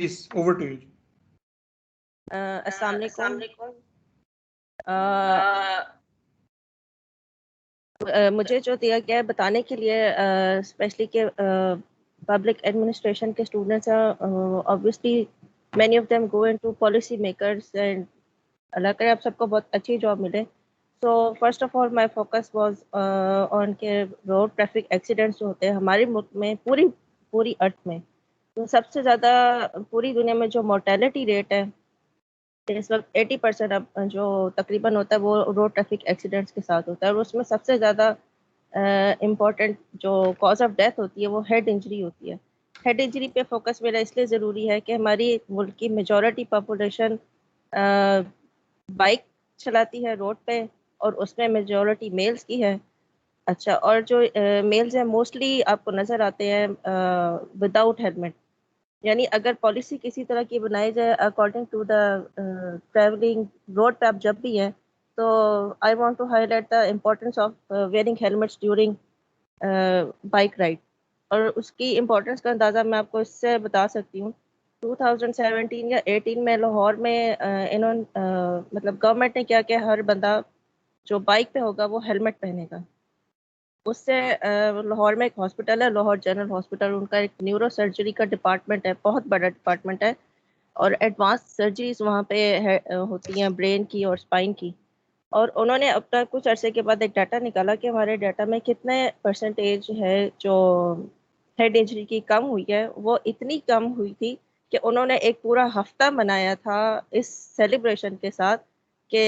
Please, over to you. अस्सलाम वालेकुम। मुझे जो दिया गया है बताने के लिए, स्पेशली के पब्लिक एडमिनिस्ट्रेशन के स्टूडेंट्स हैं, obviously many of them go into policy makers and अल्लाह करे आप सबको बहुत अच्छी जॉब मिले। So first of all my focus was on के रोड ट्रैफिक एक्सीडेंट्स जो होते हैं हमारे मुल्क में, पूरी पूरी अर्थ में, तो सबसे ज़्यादा पूरी दुनिया में जो मोर्टेलिटी रेट है इस वक्त 80% अब जो तकरीबन होता है वो रोड ट्रैफिक एक्सीडेंट्स के साथ होता है, और उसमें सबसे ज़्यादा इम्पॉर्टेंट जो कॉज ऑफ डेथ होती है वो हेड इंजरी होती है। हेड इंजरी पे फोकस मेरा इसलिए ज़रूरी है कि हमारी मुल्क की मेजॉरिटी पॉपुलेशन बाइक चलाती है रोड पे, और उसमें मेजॉरिटी मेल्स की है। अच्छा, और जो मेल्स हैं मोस्टली आपको नज़र आते हैं विदाउट हेलमेट। यानी अगर पॉलिसी किसी तरह की बनाई जाए according to the travelling road पे आप जब भी हैं, तो I want to highlight the importance of wearing helmets during bike ride. और उसकी इम्पोर्टेंस का अंदाज़ा मैं आपको इससे बता सकती हूँ। 2017 या 18 में लाहौर में इन्होंने मतलब गवर्नमेंट ने क्या किया, हर बंदा जो बाइक पे होगा वो हेलमेट पहनेगा। उससे लाहौर में एक हॉस्पिटल है, लाहौर जनरल हॉस्पिटल, उनका एक न्यूरो सर्जरी का डिपार्टमेंट है, बहुत बड़ा डिपार्टमेंट है, और एडवांस सर्जरीज वहाँ पे होती हैं ब्रेन की और स्पाइन की। और उन्होंने अब तक कुछ अरसे के बाद एक डाटा निकाला कि हमारे डाटा में कितने परसेंटेज है जो हेड इंजरी की कम हुई है। वो इतनी कम हुई थी कि उन्होंने एक पूरा हफ्ता मनाया था इस सेलिब्रेशन के साथ कि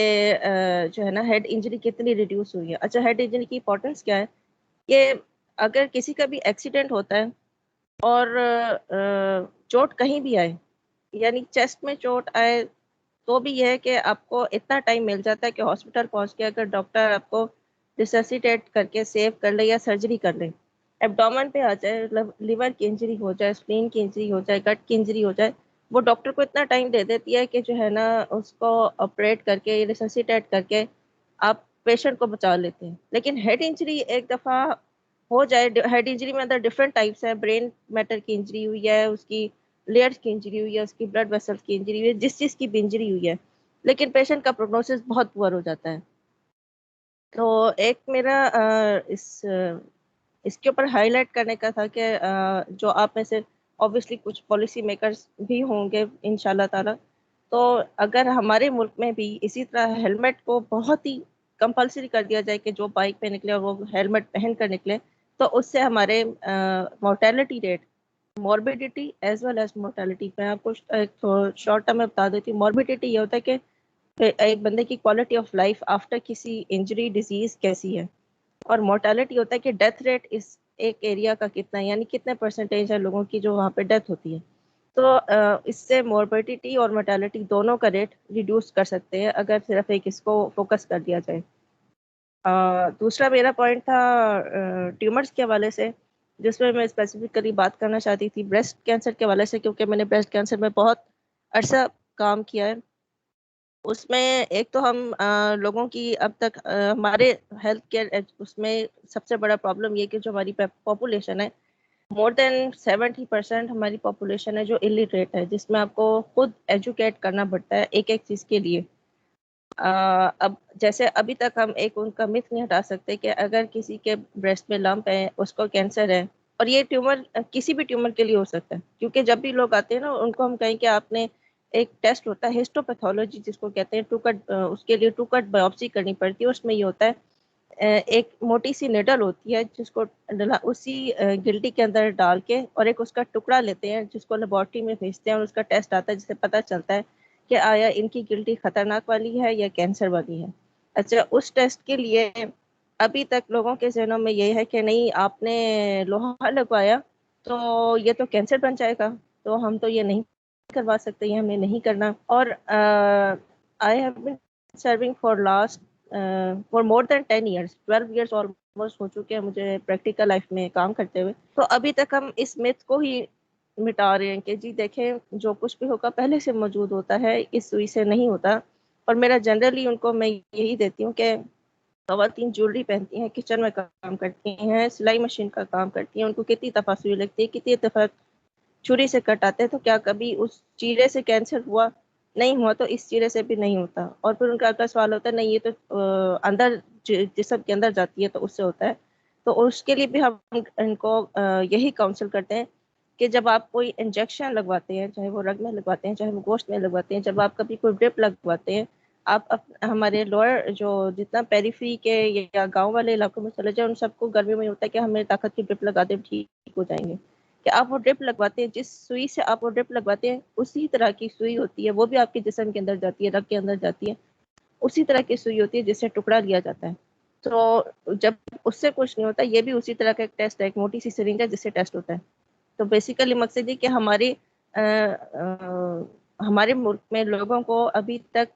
जो है ना हेड इंजरी कितनी रिड्यूस हुई है। अच्छा, हेड इंजरी की इंपॉर्टेंस क्या है कि अगर किसी का भी एक्सीडेंट होता है और चोट कहीं भी आए, यानी चेस्ट में चोट आए, तो भी यह है कि आपको इतना टाइम मिल जाता है कि हॉस्पिटल पहुंच के अगर डॉक्टर आपको रिससिटेट करके सेव कर ले या सर्जरी कर ले, एब्डोमेन पे आ जाए, लिवर की इंजरी हो जाए, स्प्लीन की इंजरी हो जाए, गट की इंजरी हो जाए, वो डॉक्टर को इतना टाइम दे देती है कि जो है ना उसको ऑपरेट करके रिससिटेट करके आप पेशेंट को बचा लेते हैं। लेकिन हेड इंजरी एक दफ़ा हो जाए, हेड इंजरी में अंदर डिफरेंट टाइप्स है, ब्रेन मैटर की इंजरी हुई है, उसकी लेयर्स की इंजरी हुई है, उसकी ब्लड वेसल्स की इंजरी हुई है, जिस चीज़ की भी इंजरी हुई है, लेकिन पेशेंट का प्रोग्नोसिस बहुत पुअर हो जाता है। तो एक मेरा इसके ऊपर हाईलाइट करने का था कि जो आप में से ऑब्वियसली कुछ पॉलिसी मेकर्स भी होंगे इंशाल्लाह ताला, तो अगर हमारे मुल्क में भी इसी तरह हेलमेट को बहुत ही कंपलसरी कर दिया जाए कि जो बाइक पे निकले और वो हेलमेट पहन कर निकले, तो उससे हमारे mortality rate, morbidity as well as mortality, मैं आपको एक शॉर्ट टर्म में बता देती हूँ। मॉर्बिडिटी ये होता है कि एक बंदे की क्वालिटी ऑफ लाइफ आफ्टर किसी इंजरी डिजीज कैसी है, और मोर्टेलिटी होता है कि डेथ रेट इस एक एरिया का कितना है, यानी कितने परसेंटेज है लोगों की जो वहाँ पे डेथ होती है। तो इससे मोर्बिडिटी और मोर्टेलिटी दोनों का रेट रिड्यूस कर सकते हैं अगर सिर्फ एक इसको फोकस कर दिया जाए। दूसरा मेरा पॉइंट था ट्यूमर्स के हवाले से, जिसमें मैं स्पेसिफिकली बात करना चाहती थी ब्रेस्ट कैंसर के हवाले से, क्योंकि मैंने ब्रेस्ट कैंसर में बहुत अरसा काम किया है। उसमें एक तो हम लोगों की अब तक हमारे हेल्थ केयर उसमें सबसे बड़ा प्रॉब्लम ये कि जो हमारी पॉपुलेशन है, मोर देन 70% हमारी पॉपुलेशन है जो इलिटरेट है, जिसमें आपको खुद एजुकेट करना पड़ता है एक एक चीज़ के लिए। अब जैसे अभी तक हम एक उनका मिथ नहीं हटा सकते कि अगर किसी के ब्रेस्ट में लंप है उसको कैंसर है, और ये ट्यूमर किसी भी ट्यूमर के लिए हो सकता है, क्योंकि जब भी लोग आते हैं ना उनको हम कहें कि आपने एक टेस्ट होता है हिस्टोपैथोलॉजी जिसको कहते हैं, टू कट, उसके लिए टू कट बायोप्सी करनी पड़ती है। उसमें ये होता है एक मोटी सी निडल होती है जिसको उसी गिल्टी के अंदर डाल के और एक उसका टुकड़ा लेते हैं जिसको लेबोरेटरी में भेजते हैं, और उसका टेस्ट आता है जिससे पता चलता है कि आया इनकी गिल्टी खतरनाक वाली है या कैंसर वाली है। अच्छा, उस टेस्ट के लिए अभी तक लोगों के जहनों में ये है कि नहीं, आपने लोहा लगवाया तो ये तो कैंसर बन जाएगा, तो हम तो ये नहीं करवा सकते, ये हमें नहीं करना। और I have been serving for more than 10 years, 12 years almost हो चुके हैं मुझे प्रैक्टिकल लाइफ में काम करते हुए। तो अभी तक हम इस मिथ को ही मिटा रहे हैं कि जी देखें, जो कुछ भी होगा पहले से मौजूद होता है, इस सुई से नहीं होता। और मेरा जनरली उनको मैं यही देती हूँ कि खवातीन ज्वेलरी पहनती हैं, किचन में काम करती हैं, सिलाई मशीन का काम करती हैं, उनको कितनी दफ़ा सुई लगती है, कितनी दफ़ा छुरी से कटाते हैं तो क्या कभी उस चीरे से कैंसर हुआ? नहीं हुआ, तो इस चीरे से भी नहीं होता। और फिर उनका अगला सवाल होता है नहीं ये तो अंदर जिस्म के अंदर जाती है तो उससे होता है। तो उसके लिए भी हम इनको यही काउंसिल करते हैं कि जब आप कोई इंजेक्शन लगवाते हैं, चाहे वो रग में लगवाते हैं, चाहे वो गोश्त में लगवाते हैं, जब आप कभी कोई ड्रिप लगवाते हैं, आप हमारे लोअर जो जितना पेरीफ्री के या गांव वाले इलाकों में चले जाए, उन सबको गर्मी में होता है कि हमें ताकत की ड्रिप लगा दे, ठीक हो जाएंगे। कि आप वो ड्रिप लगवाते हैं, जिस सुई से आप वो ड्रिप लगवाते हैं उसी तरह की सुई होती है, वो भी आपके जिस्म के अंदर जाती है, रग के अंदर जाती है, उसी तरह की सुई होती है जिससे टुकड़ा लिया जाता है। तो जब उससे कुछ नहीं होता, ये भी उसी तरह का एक टेस्ट है, एक मोटी सी सिरिंज है जिससे टेस्ट होता है। तो बेसिकली मकसद ये कि हमारे मुल्क में लोगों को अभी तक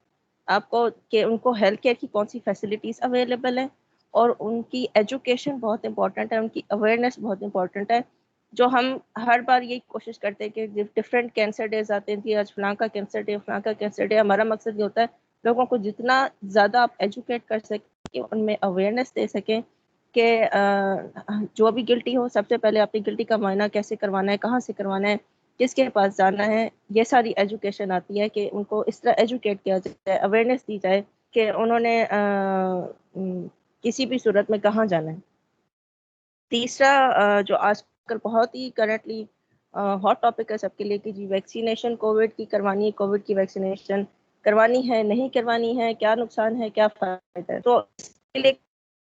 आपको कि उनको हेल्थ केयर की कौन सी फैसिलिटीज अवेलेबल है, और उनकी एजुकेशन बहुत इंपॉर्टेंट है, उनकी अवेयरनेस बहुत इंपॉर्टेंट है। जो हम हर बार यही कोशिश करते हैं कि डिफरेंट कैंसर डेज आते हैं कि आज फलां का कैंसर डे, फलां का कैंसर डे, हमारा मकसद ये होता है लोगों को जितना ज़्यादा आप एजुकेट कर सकें, उनमें अवेयरनेस दे सकें कि जो भी गिल्टी हो, सबसे पहले अपनी गिल्टी का मायना कैसे करवाना है, कहाँ से करवाना है, किसके पास जाना है, ये सारी एजुकेशन आती है कि उनको इस तरह एजुकेट किया जाए, अवेयरनेस दी जाए कि उन्होंने किसी भी सूरत में कहाँ जाना है। तीसरा जो आजकल बहुत ही करंटली हॉट टॉपिक है सबके लिए कि जी वैक्सीनेशन कोविड की करवानी है, कोविड की वैक्सीनेशन करवानी है, नहीं करवानी है, क्या नुकसान है, क्या फायदा है। तो इसके लिए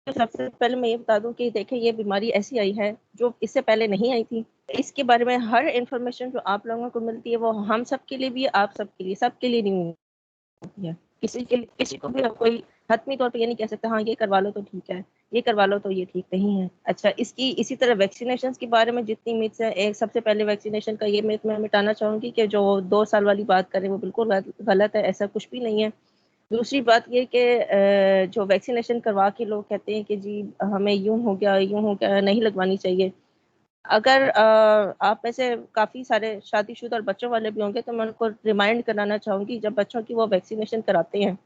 तो सबसे पहले मैं ये बता दूं कि देखिए ये बीमारी ऐसी आई है जो इससे पहले नहीं आई थी। इसके बारे में हर इंफॉर्मेशन जो आप लोगों को मिलती है वो हम सब के लिए भी है, आप सबके लिए, सबके लिए नहीं होती है। किसी को भी आप कोई हतमी तौर पे ये नहीं कह सकते हाँ ये करवा लो तो ठीक है, ये करवा लो तो ये ठीक नहीं है। अच्छा, इसकी इसी तरह वैक्सीनेशन के बारे में जितनी मिथ्स है, एक सबसे पहले वैक्सीनेशन का ये मिथ मैं मिटाना चाहूंगी कि जो 2 साल वाली बात करें वो बिल्कुल गलत है, ऐसा कुछ भी नहीं है। दूसरी बात ये कि जो वैक्सीनेशन करवा के लोग कहते हैं कि जी हमें यूं हो गया, यूं हो गया, नहीं लगवानी चाहिए। अगर आप में से काफ़ी सारे शादीशुदा और बच्चों वाले भी होंगे तो मैं उनको रिमाइंड कराना चाहूँगी, जब बच्चों की वो वैक्सीनेशन कराते हैं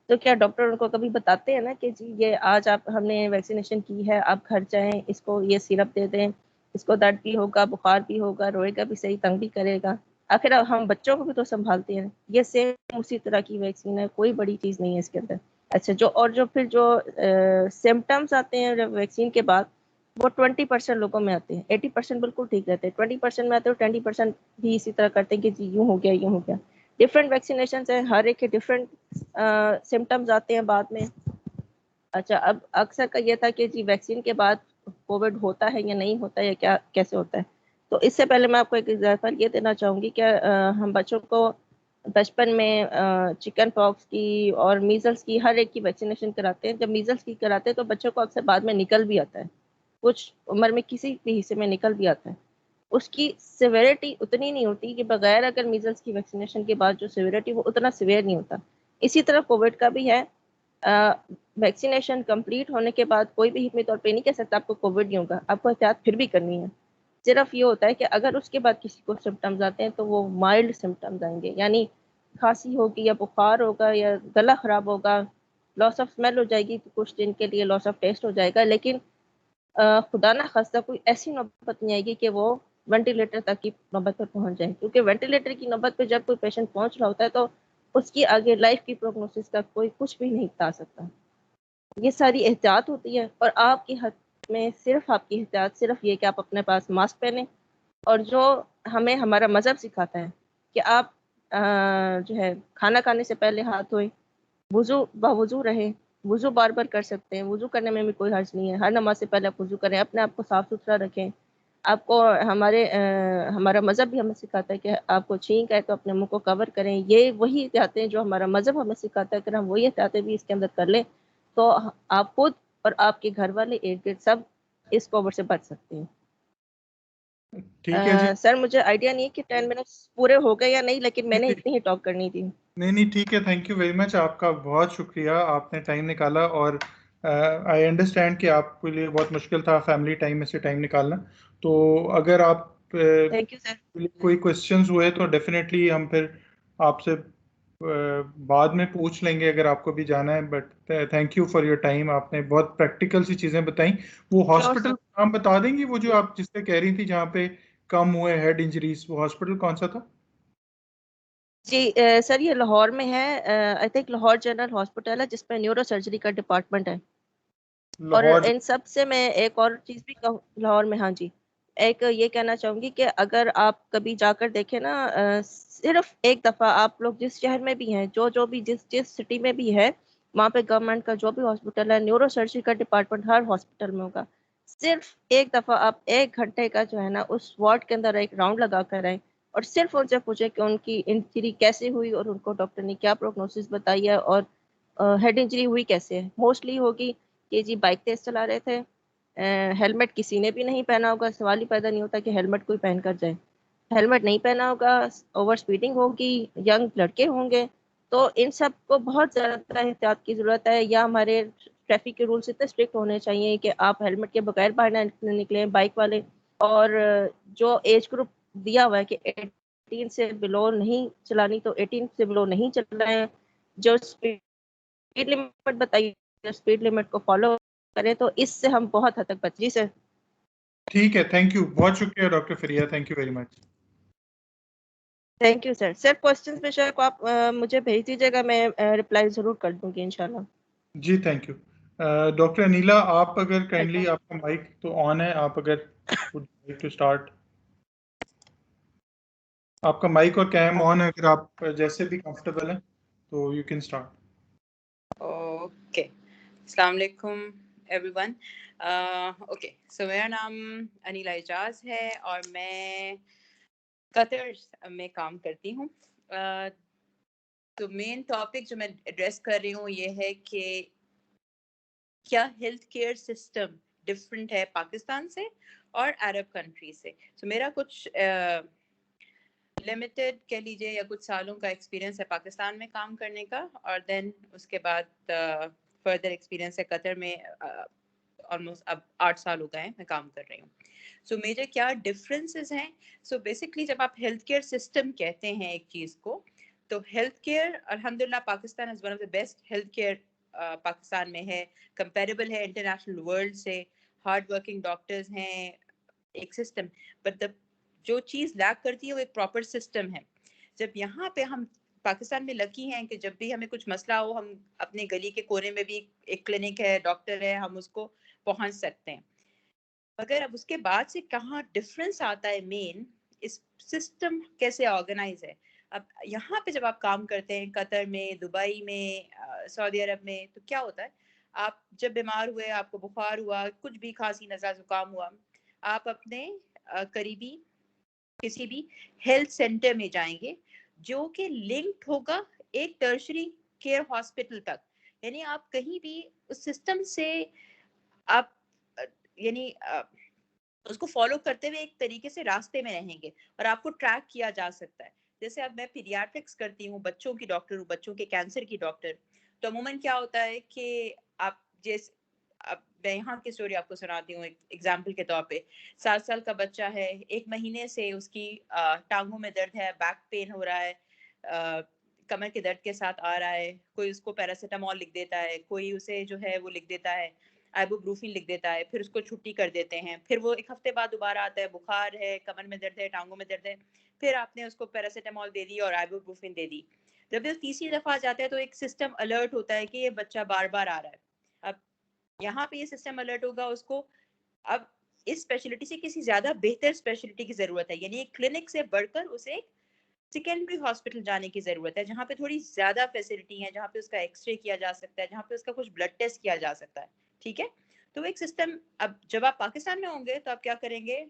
तो क्या डॉक्टर उनको कभी बताते हैं ना कि जी ये आज आप हमने वैक्सीनेशन की है, आप घर जाएं, इसको ये सिरप दे दें, इसको दर्द भी होगा, बुखार भी होगा, रोएगा भी सही, तंग भी करेगा। आखिर हम बच्चों को भी तो संभालते हैं। ये सेम उसी तरह की वैक्सीन है, कोई बड़ी चीज़ नहीं है इसके अंदर। अच्छा, जो फिर जो सिम्टम्स आते हैं वैक्सीन के बाद, वो 20% लोगों में आते हैं, 80% बिल्कुल ठीक रहते हैं, 20% में आते हैं, 20% भी इसी तरह करते हैं कि जी यूं हो गया, यूं हो गया। डिफरेंट वैक्सीनेशन है, हर एक के डिफरेंट सिम्टम्स आते हैं बाद में। अच्छा, अब अक्सर का ये था कि जी वैक्सीन के बाद कोविड होता है या नहीं होता है, या क्या कैसे होता है। तो इससे पहले मैं आपको एक एग्जाम्पल ये देना चाहूँगी कि हम बच्चों को बचपन में चिकन पॉक्स की और मीजल्स की हर एक की वैक्सीनेशन कराते हैं। जब मीजल्स की कराते हैं तो बच्चों को अक्सर बाद में निकल भी आता है, कुछ उम्र में किसी भी हिस्से में निकल भी आता है। उसकी सिवियरिटी उतनी नहीं होती कि बगैर अगर मीजल्स की वैक्सीनेशन के बाद जो सिवियरिटी वो उतना सिवियर नहीं होता। इसी तरह कोविड का भी है। वैक्सीनेशन कंप्लीट होने के बाद कोई भी हितमी तौर पे नहीं कह सकता आपको कोविड नहीं होगा, आपको एहतियात फिर भी करनी है। सिर्फ ये होता है कि अगर उसके बाद किसी को सिम्टम्स आते हैं तो वो माइल्ड सिम्टम्स आएंगे, यानी खांसी होगी या बुखार होगा या गला खराब होगा, लॉस ऑफ स्मेल हो जाएगी, तो कुछ दिन के लिए लॉस ऑफ टेस्ट हो जाएगा, लेकिन खुदा ना खास्ता कोई ऐसी नौबत नहीं आएगी कि वो वेंटिलेटर तक की नौबत पर पहुंच जाए। क्योंकि वेंटिलेटर की नौबत पे जब कोई पेशेंट पहुंच रहा होता है तो उसकी आगे लाइफ की प्रोग्नोसिस का कोई कुछ भी नहीं बता सकता। ये सारी एहतियात होती है, और आपके हाथ में सिर्फ आपकी एहतियात सिर्फ ये कि आप अपने पास मास्क पहने, और जो हमें हमारा मजहब सिखाता है कि आप जो है खाना खाने से पहले हाथ धोएं, वुजू बावुजू रहे, वुजू बार बार कर सकते हैं, वुजू करने में भी कोई हर्ज नहीं है, हर नमाज से पहले आप वुजू करें, अपने आप को साफ सुथरा रखें। आपको हमारा मजहब भी हमें सिखाता है कि आपको छींक है तो अपने मुंह को कवर करें। ये वही एहतियातें हैं जो हमारा मजहब हमें सिखाता है, अगर हम वही एहतियातें भी इसके अंदर कर लें तो आप खुद और आपके घर वाले इर्द गिर्द सब इस कोविड से बच सकते हैं। ठीक है जी। सर मुझे आइडिया नहीं है कि 10 मिनट्स पूरे हो गए या नहीं, लेकिन मैंने नहीं इतनी ही टॉक करनी थी। नहीं नहीं, ठीक है, थैंक यू वेरी मच, आपका बहुत शुक्रिया, आपने टाइम निकाला। और आई अंडरस्टैंड कि आपके लिए बहुत मुश्किल था फैमिली टाइम में से टाइम निकालना। तो अगर आप थैंक यू सर। कोई क्वेश्चंस हुए तो डेफिनेटली हम फिर आपसे बाद में पूछ लेंगे अगर आपको भी जाना है। But thank you for your time, आपने बहुत प्रैक्टिकल सी चीज़ें बताई। वो श्योर हॉस्पिटल सर। नाम बता देंगी, वो जो आप जिससे कह रही थी जहाँ पे कम हुए हेड इंजरीज, वो हॉस्पिटल कौन सा था? जी सर, ये लाहौर में है। I think Lahore general hospital है जिसमें न्यूरो सर्जरी का डिपार्टमेंट है। और लाहौर? इन सब से मैं एक और चीज़ भी कहूँ लाहौर में, हाँ जी, एक ये कहना चाहूँगी कि अगर आप कभी जाकर देखें ना, सिर्फ एक दफ़ा आप लोग जिस शहर में भी हैं, जो जो भी जिस जिस सिटी में भी है, वहाँ पे गवर्नमेंट का जो भी हॉस्पिटल है, न्यूरो सर्जरी का डिपार्टमेंट हर हॉस्पिटल में होगा। सिर्फ एक दफ़ा आप 1 घंटे का जो है ना उस वार्ड के अंदर एक राउंड लगा कर आए और सिर्फ उनसे पूछे कि उनकी इंजरी कैसे हुई और उनको डॉक्टर ने क्या प्रोग्नोसिस बताई है और हेड इंजरी हुई कैसे है। मोस्टली होगी कि जी बाइक तेज चला रहे थे, हेलमेट किसी ने भी नहीं पहना होगा, सवाल ही पैदा नहीं होता कि हेलमेट कोई पहन कर जाए। हेलमेट नहीं पहना होगा, ओवर स्पीडिंग होगी, यंग लड़के होंगे, तो इन सब को बहुत ज़्यादा एहतियात की ज़रूरत है। या हमारे ट्रैफिक के रूल्स इतने स्ट्रिक्ट होने चाहिए कि आप हेलमेट के बगैर बाहर ना निकलें बाइक वाले। और जो एज ग्रुप दिया हुआ है कि 18 से बिलो नहीं चलानी, तो 18 से बिलो नहीं चलाएं। जो स्पीड लिमिट बताइए, स्पीड लिमिट को फॉलो करें, तो इससे हम बहुत हद तक बच। जी सर। ठीक है, थैंक यू, बहुत शुक्रिया doctor Fariya, thank you very much. Thank you sir. Sir questions बेशक को आप मुझे भेज दीजिएगा, मैं रिप्लाई जरूर कर दूंगी इंशाल्लाह। जी थैंक यू। डॉक्टर अनीला, आप अगर काइंडली, वेलकम। आपका माइक तो ऑन है, आप अगर वुड लाइक टू स्टार्ट। आपका माइक और कैम ऑन है, अगर आप जैसे भी कंफर्टेबल हैं तो यू कैन स्टार्ट। ओके, अस्सलाम वालेकुम एवरीवन। ओके, सो मेरा नाम अनीला एजाज है और मैं कतर में काम करती हूँ। तो मेन टॉपिक जो मैं एड्रेस कर रही हूँ ये है कि क्या हेल्थ केयर सिस्टम डिफरेंट है पाकिस्तान से और अरब कंट्री से। तो मेरा कुछ लिमिटेड कह लीजिए या कुछ सालों का एक्सपीरियंस है पाकिस्तान में काम करने का, और देन उसके बाद फर्दर एक्सपीरियंस है कतर में। ऑलमोस्ट अब 8 साल हो गए हैं मैं काम कर रही हूँ। सो मेजर क्या डिफरेंसेस हैं? सो बेसिकली जब आप हेल्थ केयर सिस्टम कहते हैं एक चीज़ को, तो हेल्थ केयर अल्हम्दुलिल्लाह Pakistan is one of the best health care Pakistan में है, कंपेरेबल है इंटरनेशनल वर्ल्ड से। हार्ड वर्किंग डॉक्टर्स हैं, एक सिस्टम। बट द जो चीज़ लैक करती है वो एक प्रॉपर सिस्टम है। जब यहाँ पे हम पाकिस्तान में लकी हैं कि जब भी हमें कुछ मसला हो, हम अपने गली के कोने में भी एक क्लिनिक है, डॉक्टर है, हम उसको पहुंच सकते हैं। मगर अब उसके बाद से कहाँ डिफरेंस आता है मेन, इस सिस्टम कैसे ऑर्गेनाइज है। अब यहाँ पे जब आप काम करते हैं कतर में, दुबई में, सऊदी अरब में, तो क्या होता है, आप जब बीमार हुए, आपको बुखार हुआ, कुछ भी खांसी नज़ला जुकाम हुआ, आप अपने करीबी किसी भी हेल्थ सेंटर में जाएंगे जो कि लिंक्ड होगा एक टर्शरी केयर हॉस्पिटल तक। यानी आप कहीं भी उस सिस्टम से आप यानी उसको फॉलो करते हुए एक तरीके से रास्ते में रहेंगे और आपको ट्रैक किया जा सकता है। जैसे अब मैं पीडियाट्रिक्स करती हूँ, बच्चों की डॉक्टर हूँ, बच्चों के कैंसर की डॉक्टर। तो अमूमन क्या होता है कि आप जैसे, अब मैं यहाँ की स्टोरी आपको सुनाती हूँ एक एग्जाम्पल के तौर पे। 7 साल का बच्चा है, 1 महीने से उसकी टांगों में दर्द है, बैक पेन हो रहा है, कमर के दर्द के साथ आ रहा है। कोई उसको पैरासीटामोल लिख देता है, कोई उसे जो है वो लिख देता है, आइबुप्रोफिन लिख देता है, फिर उसको छुट्टी कर देते हैं। फिर वो 1 हफ्ते बाद दोबारा आता है, बुखार है, कमर में दर्द है, टांगों में दर्द है, फिर आपने उसको पैरासीटामोल दे दी और आइबुप्रोफिन दे दी। जब वो तीसरी दफा आ जाता है तो एक सिस्टम अलर्ट होता है कि ये बच्चा बार बार आ रहा है। अब यहाँ पे ये सिस्टम अलर्ट होगा उसको, अब इस स्पेशलिटी से किसी ज्यादा बेहतर स्पेशलिटी की जरूरत है, यानी एक क्लिनिक से बढ़कर उसे एक सेकेंडरी हॉस्पिटल जाने की जरूरत है, जहाँ पे थोड़ी ज्यादा फैसिलिटी है, जहाँ पे उसका एक्सरे किया जा सकता है, जहाँ पे उसका कुछ ब्लड टेस्ट किया जा सकता है। ठीक है, तो एक सिस्टम। अब जब आप पाकिस्तान में होंगे तो आप क्या करेंगे,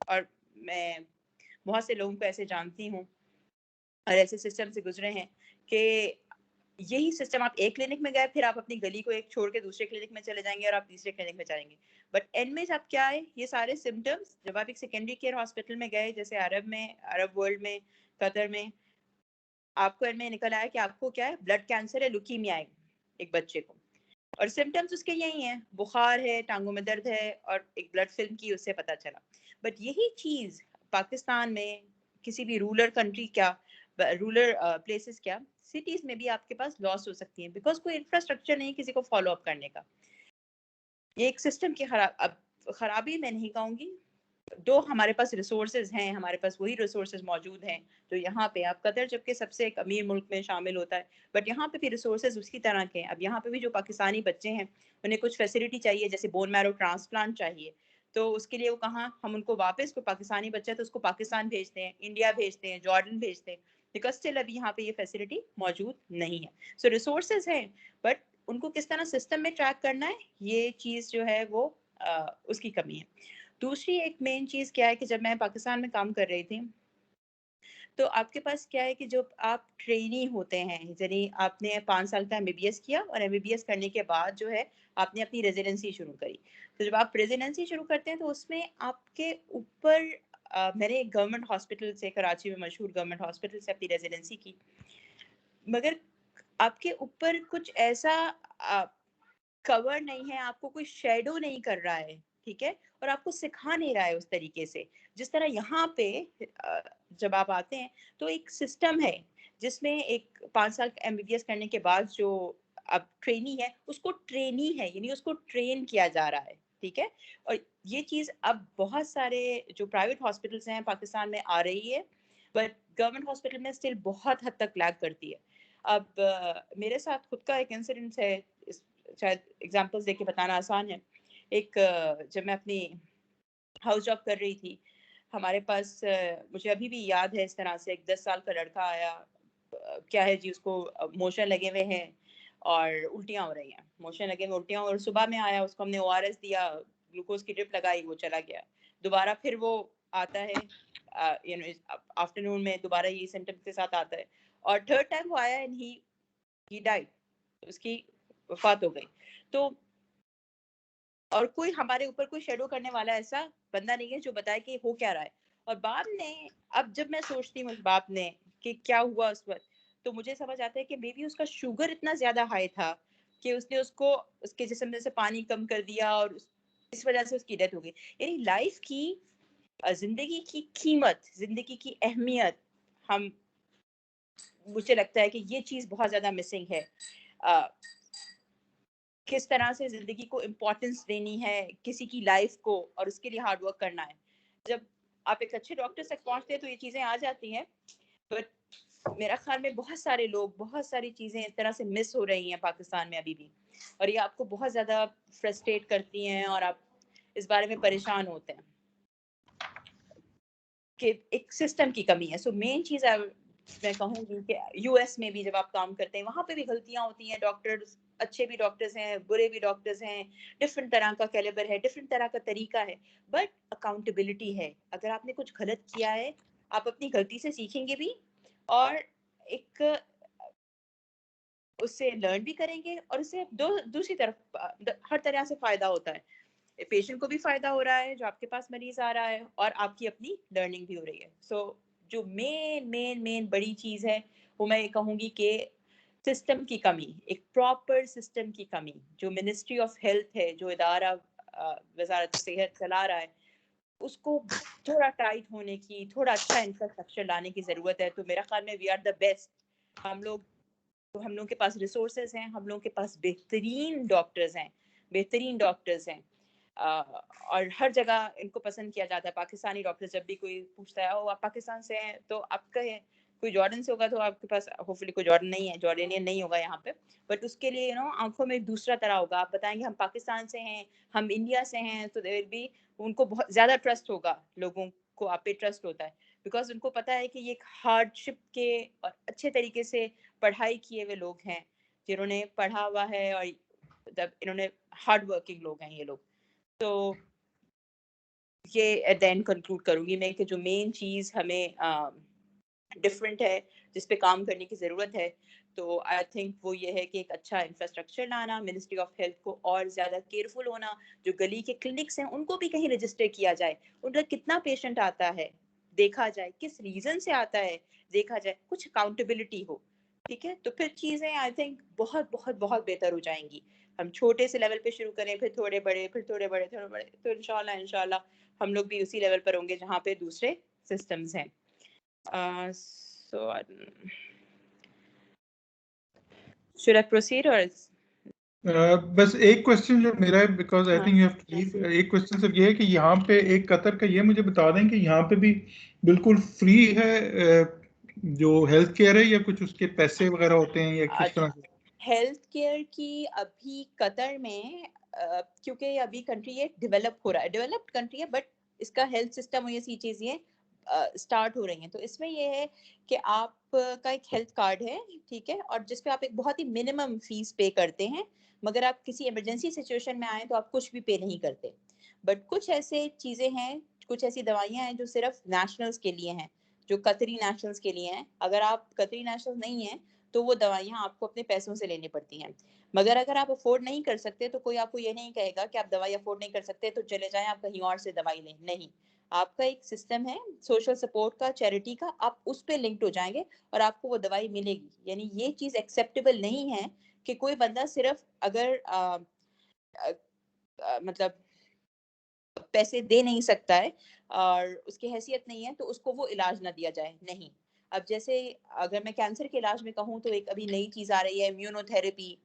और मैं बहुत से लोगों को ऐसे जानती हूँ और ऐसे सिस्टम से गुजरे हैं कि यही सिस्टम, आप एक क्लिनिक में गए, फिर आप अपनी गली को एक छोड़ के दूसरे क्लिनिक में चले जाएंगे और आप तीसरे क्लिनिक में जाएंगे। बट एंड में आप क्या है, ये सारे सिम्टम्स जब आप एक सेकेंडरी केयर हॉस्पिटल में गए, जैसे अरब में, अरब वर्ल्ड में, कतर में, आपको एंड में निकल आया कि आपको क्या है, ब्लड कैंसर है, लुकीमिया है एक बच्चे को, और सिम्टम्स उसके यही हैं, बुखार है, टांगों में दर्द है, और एक ब्लड फिल्म की उससे पता चला। बट यही चीज पाकिस्तान में किसी भी रूरल कंट्री क्या, रूरल प्लेसेस क्या, सिटीज में भी आपके पास लॉस हो सकती है, बिकॉज कोई इंफ्रास्ट्रक्चर नहीं किसी को फॉलो अप करने का। ये एक सिस्टम की खराबी मैं नहीं कहूंगी, दो हमारे पास रिसोर्सेज हैं, हमारे पास वही रिसोर्सेज मौजूद हैं तो यहाँ पे आप कतर जबकि सबसे एक अमीर मुल्क में शामिल होता है, बट यहाँ पे भी रिसोर्सेज उसी तरह के हैं। अब यहाँ पे भी जो पाकिस्तानी बच्चे हैं उन्हें कुछ फैसिलिटी चाहिए, जैसे बोन मैरो ट्रांसप्लांट चाहिए, तो उसके लिए वो कहाँ हम उनको वापस, कोई पाकिस्तानी बच्चा है तो उसको पाकिस्तान भेजते हैं, इंडिया भेजते हैं, जॉर्डन भेजते हैं, बिकॉज स्टिल अभी यहाँ पे ये फैसिलिटी मौजूद नहीं है। सो रिसोर्सेज हैं, बट उनको किस तरह सिस्टम में ट्रैक करना है, ये चीज़ जो है वो उसकी कमी है। दूसरी एक मेन चीज़ क्या है कि जब मैं पाकिस्तान में काम कर रही थी, तो आपके पास क्या है कि जो आप ट्रेनी होते हैं, यानी आपने 5 साल का एमबीबीएस किया और एमबीबीएस करने के बाद जो है आपने अपनी रेजिडेंसी शुरू करी। तो जब आप रेजिडेंसी शुरू करते हैं तो उसमें आपके ऊपर मैंने एक गवर्नमेंट हॉस्पिटल से, कराची में मशहूर गवर्नमेंट हॉस्पिटल से अपनी रेजिडेंसी की, मगर आपके ऊपर कुछ ऐसा कवर नहीं है, आपको कोई शेडो नहीं कर रहा है, ठीक है, और आपको सिखा नहीं रहा है उस तरीके से जिस तरह यहाँ पे जब आप आते हैं तो एक सिस्टम है जिसमें एक 5 साल एमबीबीएस करने के बाद जो अब ट्रेनी है उसको ट्रेनी है, यानी उसको ट्रेन किया जा रहा है, ठीक है। और ये चीज अब बहुत सारे जो प्राइवेट हॉस्पिटल्स हैं पाकिस्तान में आ रही है, बट गवर्नमेंट हॉस्पिटल में स्टिल बहुत हद तक लैग करती है। अब मेरे साथ खुद का एक इंसिडेंट है, शायद एग्जांपल्स देके बताना आसान है। एक जब मैं अपनी हाउस जॉब कर रही थी, हमारे पास मुझे अभी भी याद है, इस तरह से एक 10 साल का लड़का आया, क्या है जी उसको मोशन लगे हुए हैं और उल्टियाँ हो रही हैं, मोशन लगे हुए उल्टियाँ, और सुबह में आया, उसको हमने ओआरएस दिया, ग्लूकोज की ड्रिप लगाई, वो चला गया। दोबारा फिर वो आता है, आफ्टरनून में दोबारा ये सिम्टम्स के साथ आता है, और थर्ड टाइम वो आया एंड ही डाइड, उसकी वफात हो गई। तो और कोई हमारे ऊपर कोई शेडो करने वाला ऐसा बंदा नहीं है जो बताए कि हो क्या रहा है। और बाद में अब जब मैं सोचती हूँ उस बाप ने कि क्या हुआ उस वक्त, तो मुझे समझ आता है कि मे बी उसका शुगर इतना ज्यादा हाई था कि उसने उसको उसके जिस्म में से पानी कम कर दिया और इस वजह से उसकी डेथ हो गई। यानी लाइफ की, जिंदगी की कीमत, जिंदगी की अहमियत, हम, मुझे लगता है कि ये चीज बहुत ज्यादा मिसिंग है। किस तरह से जिंदगी को इम्पोर्टेंस देनी है, किसी की लाइफ को, और उसके लिए हार्ड वर्क करना है। जब आप एक अच्छे डॉक्टर तक पहुंचते हैं तो ये चीजें आ जाती हैं, बट मेरा ख्याल में बहुत सारे लोग, बहुत सारी चीजें इस तरह से मिस हो रही हैं पाकिस्तान में अभी भी, और ये आपको बहुत ज्यादा फ्रस्ट्रेट करती हैं और आप इस बारे में परेशान होते हैं कि एक सिस्टम की कमी है। सो मेन चीज मैं कहूँगी कि यूएस में भी जब आप काम करते हैं वहां पे भी गलतियां होती हैं, डॉक्टर्स अच्छे भी डॉक्टर्स हैं, बुरे भी डॉक्टर्स हैं, डिफरेंट तरह का कैलिबर है, डिफरेंट तरह का तरीका है, बट अकाउंटेबिलिटी है। अगर आपने कुछ गलत किया है, आप अपनी गलती से सीखेंगे भी और एक उससे लर्न भी करेंगे, और उससे दूसरी तरफ हर तरह से फायदा होता है। पेशेंट को भी फायदा हो रहा है जो आपके पास मरीज आ रहा है, और आपकी अपनी लर्निंग भी हो रही है। सो जो मेन मेन मेन बड़ी चीज है वो मैं ये कहूंगी कि सिस्टम की कमी, एक प्रॉपर सिस्टम की कमी। जो मिनिस्ट्री ऑफ हेल्थ है, जो इदारा वजारत सेहत चला रहा है, उसको थोड़ा टाइट होने की, थोड़ा अच्छा इंफ्रास्ट्रक्चर लाने की जरूरत है। तो मेरा ख्याल में वी आर द बेस्ट, हम लोग, तो हम लोगों के पास रिसोर्सेज हैं, हम लोगों के पास बेहतरीन डॉक्टर्स हैं, बेहतरीन डॉक्टर्स हैं, और हर जगह इनको पसंद किया जाता है। पाकिस्तानी डॉक्टर जब भी कोई पूछता है, ओ आप पाकिस्तान से हैं, तो आपका कोई जॉर्डन से होगा तो आपके पास होपफुली कोई जॉर्डन नहीं है, जॉर्डेनियन नहीं होगा यहाँ पे, बट उसके लिए आंखों में एक दूसरा तरह होगा। आप बताएंगे हम पाकिस्तान से हैं, हम इंडिया से हैं, तो देयर भी उनको बहुत ज्यादा ट्रस्ट होगा, लोगों को आप पे ट्रस्ट होता है, बिकॉज उनको पता है कि ये एक हार्डशिप के और अच्छे तरीके से पढ़ाई किए हुए लोग हैं, जिन्होंने पढ़ा हुआ है, और जब इन्होंने हार्ड वर्किंग लोग हैं ये लोग। तो ये एट द एंड कंक्लूड करूंगी मैं कि जो मेन चीज हमें डिफरेंट है, जिस पे काम करने की ज़रूरत है, तो आई थिंक वो ये है कि एक अच्छा इंफ्रास्ट्रक्चर लाना, मिनिस्ट्री ऑफ हेल्थ को और ज़्यादा केयरफुल होना, जो गली के क्लिनिक्स हैं उनको भी कहीं रजिस्टर किया जाए, उनका कितना पेशेंट आता है देखा जाए, किस रीज़न से आता है देखा जाए, कुछ अकाउंटेबिलिटी हो, ठीक है, तो फिर चीज़ें आई थिंक बहुत बहुत बहुत बेहतर हो जाएंगी। हम छोटे से लेवल पे शुरू करें, फिर थोड़े बड़े, फिर थोड़े बड़े, थोड़े बड़े, तो इंशाल्लाह इंशाल्लाह हम लोग भी उसी लेवल पर होंगे जहाँ पे दूसरे सिस्टम्स हैं। So should I proceed or बस एक क्वेश्चन जो मेरा है, बिकॉज आई हाँ think you have to leave, एक क्वेश्चन सिर्फ ये है कि यहाँ पे एक कतर का ये मुझे बता दें कि यहाँ पे भी बिल्कुल फ्री है जो हेल्थ केयर है, या कुछ उसके पैसे वगैरह होते हैं, या किस तरह से? हेल्थ केयर की अभी कतर में क्योंकि अभी कंट्री ये डेवलप हो रहा है, डेवलप्ड कंट्री है, बट इसका हेल्थ सिस्टम और ये सी चीज़ें स्टार्ट हो रही हैं। तो इसमें ये है कि आपका एक हेल्थ कार्ड है, ठीक है, और जिसपे आप एक बहुत ही मिनिमम फीस पे करते हैं, मगर आप किसी इमरजेंसी सिचुएशन में आए तो आप कुछ भी पे नहीं करते। बट कुछ ऐसे चीज़ें हैं, कुछ ऐसी दवाइयाँ हैं जो सिर्फ नेशनल्स के लिए हैं, जो कतरी नेशनल्स के लिए हैं। अगर आप कतरी नेशनल नहीं हैं तो वो दवाइयाँ आपको अपने पैसों से लेनी पड़ती हैं। मगर अगर आप अफोर्ड नहीं कर सकते तो कोई आपको ये नहीं कहेगा कि आप दवाई अफोर्ड नहीं कर सकते तो चले जाएं आप कहीं और से दवाई लें, नहीं। आपका एक सिस्टम है सोशल सपोर्ट का, चैरिटी का, आप उस पे लिंक्ड हो जाएंगे और आपको वो दवाई मिलेगी। यानी ये चीज़ एक्सेप्टेबल नहीं है कि कोई बंदा सिर्फ अगर मतलब पैसे दे नहीं सकता है और उसकी हैसियत नहीं है तो उसको वो इलाज ना दिया जाए, नहीं। अब जैसे अगर मैं कैंसर के इलाज में कहूँ तो एक अभी नई चीज़ आ रही है इम्यूनोथेरेपी।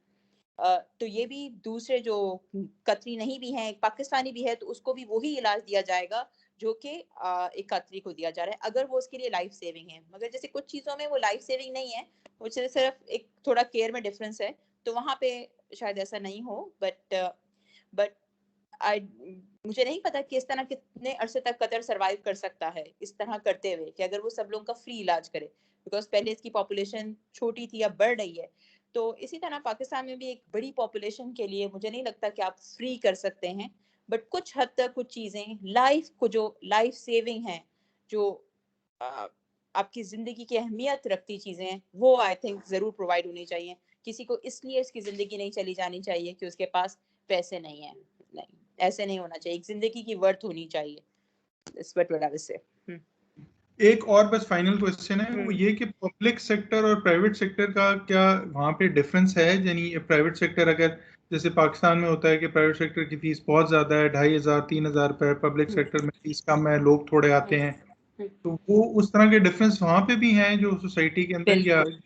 तो ये भी दूसरे जो कतरी नहीं भी हैं, एक पाकिस्तानी भी है, तो उसको भी वही इलाज दिया जाएगा जो कि एक कतरी को दिया जा रहा है, अगर वो उसके लिए लाइफ सेविंग है। मगर जैसे कुछ चीज़ों में वो लाइफ सेविंग नहीं है, वो सिर्फ एक थोड़ा केयर में डिफरेंस है, तो वहाँ पे शायद ऐसा नहीं हो। बट आई मुझे नहीं पता कि इस तरह कितने अरसे तक कतर सरवाइव कर सकता है इस तरह करते हुए, कि अगर वो सब लोगों का फ्री इलाज करे, बिकॉज पहले इसकी पॉपुलेशन छोटी थी, अब बढ़ रही है। तो इसी तरह पाकिस्तान में भी एक बड़ी पॉपुलेशन के लिए मुझे नहीं लगता कि आप फ्री कर सकते हैं, बट कुछ हद तक कुछ चीज़ें लाइफ को जो लाइफ सेविंग है, जो आ, आपकी ज़िंदगी की अहमियत रखती चीज़ें, वो आई थिंक ज़रूर प्रोवाइड होनी चाहिए। किसी को इसलिए इसकी ज़िंदगी नहीं चली जानी चाहिए कि उसके पास पैसे नहीं है, नहीं, ऐसे नहीं होना चाहिए। एक जिंदगी की वर्थ होनी चाहिए। That's what I would say. एक और बस फाइनल क्वेश्चन है, वो ये कि पब्लिक सेक्टर और प्राइवेट सेक्टर का क्या वहाँ पे डिफरेंस है? यानी प्राइवेट सेक्टर अगर जैसे पाकिस्तान में होता है कि प्राइवेट सेक्टर की फीस बहुत ज़्यादा है, 2,500 3,000 रुपये, पब्लिक सेक्टर में फीस कम है, लोग थोड़े आते हैं, तो वो उस तरह के डिफरेंस वहाँ पे भी हैं जो सोसाइटी के अंदर, या? बिल्कुल।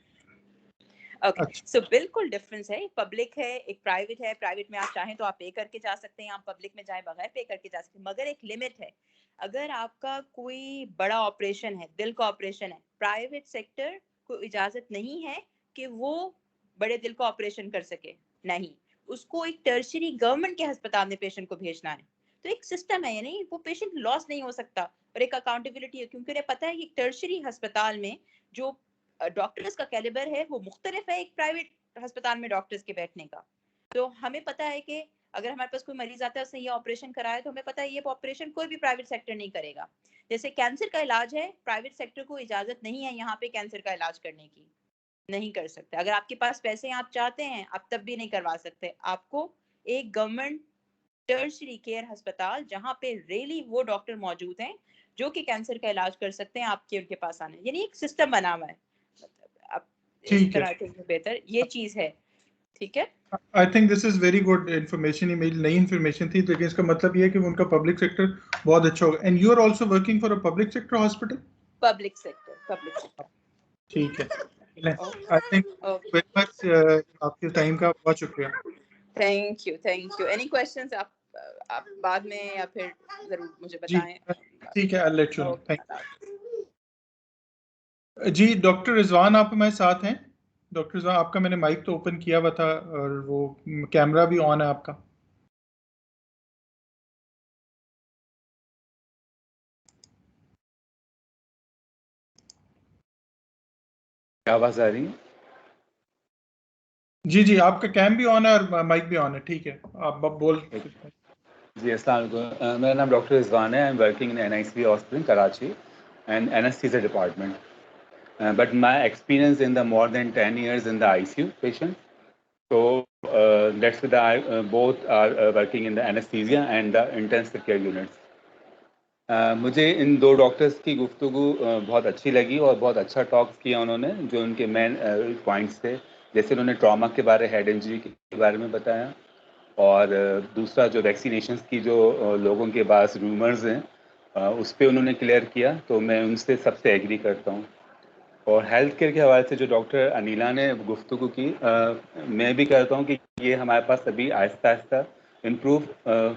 ओके, अच्छा, सो बिल्कुल डिफरेंस है। पब्लिक है, एक प्राइवेट है। प्राइवेट में आप चाहें तो आप पे करके जा सकते हैं, आप पब्लिक में जाए बगैर पे करके जा सकते हैं, मगर एक लिमिट है। अगर आपका कोई बड़ा ऑपरेशन है, दिल का ऑपरेशन है, प्राइवेट सेक्टर को इजाजत नहीं है कि वो बड़े दिल का ऑपरेशन कर सके, नहीं। उसको एक टर्शरी गवर्नमेंट के अस्पताल में पेशेंट को भेजना है। तो एक सिस्टम है, यानी वो पेशेंट लॉस नहीं हो सकता, और एक अकाउंटेबिलिटी है, क्योंकि उन्हें पता है कि टर्शरी अस्पताल में जो डॉक्टर्स का कैलिबर है वो मुख्तलिफ है एक प्राइवेट अस्पताल में डॉक्टर्स के बैठने का। तो हमें पता है कि अगर हमारे पास कोई मरीज आता है, उसने ये ऑपरेशन कराया, तो हमें पता है ये ऑपरेशन कोई भी प्राइवेट सेक्टर नहीं करेगा। जैसे कैंसर का इलाज है, प्राइवेट सेक्टर को इजाजत नहीं है यहाँ पे कैंसर का इलाज करने की, नहीं कर सकते। अगर आपके पास पैसे हैं, आप चाहते हैं, आप तब भी नहीं करवा सकते। आपको एक गवर्नमेंट टर्शरी केयर अस्पताल जहाँ पे रियली वो डॉक्टर मौजूद हैं जो कि कैंसर का इलाज कर सकते हैं, आपके उनके पास आना है। यानी एक सिस्टम बना हुआ है। अब इसी ठीक है। तरह के बेहतर ये चीज है, ठीक है। I think this is very good information, ये मेरी नई इन्फॉर्मेशन थी, लेकिन इसका मतलब ये है कि उनका पब्लिक सेक्टर बहुत अच्छा होगा। And you are also working for a public sector hospital? Public sector. ठीक है, I think okay, very much, आपके टाइम का बहुत शुक्रिया। Thank you. एनी क्वेश्चंस आप बाद में या फिर जरूर मुझे जी बताएं। ठीक है, I let you know, thank okay, you. जी डॉक्टर रिजवान आप हमारे साथ हैं? डॉक्टर रिजवान, आपका मैंने माइक तो ओपन किया हुआ था और वो कैमरा भी ऑन है आपका। क्या आवाज आ रही है? जी जी, आपका कैम भी ऑन है और माइक भी ऑन है, ठीक है, आप बोल सकते हैं। जी अस्सलाम वालेकुम, मेरा नाम डॉक्टर रिजवान है। I am working in NICB hospital Karachi and anesthesia department. But my experience in the more than 10 years in the ICU patient. So that's why I both are working in the anesthesia and the intensive care units. मुझे इन दो doctors की गुफ्तगू बहुत अच्छी लगी और बहुत अच्छा टॉक किया उन्होंने। जो उनके मेन पॉइंट्स थे, जैसे उन्होंने ट्रॉमा के बारे, हेड इंजरी के बारे में बताया, और दूसरा जो वैक्सीनेशंस की जो लोगों के पास रूमर्स हैं उस पर उन्होंने क्लियर किया, तो मैं उनसे सबसे एग्री करता हूँ। और हेल्थ केयर के हवाले से जो डॉक्टर अनिला ने गुफ्तगू की, मैं भी कहता हूँ कि ये हमारे पास अभी आहिस्ता आहिस्ता इम्प्रूव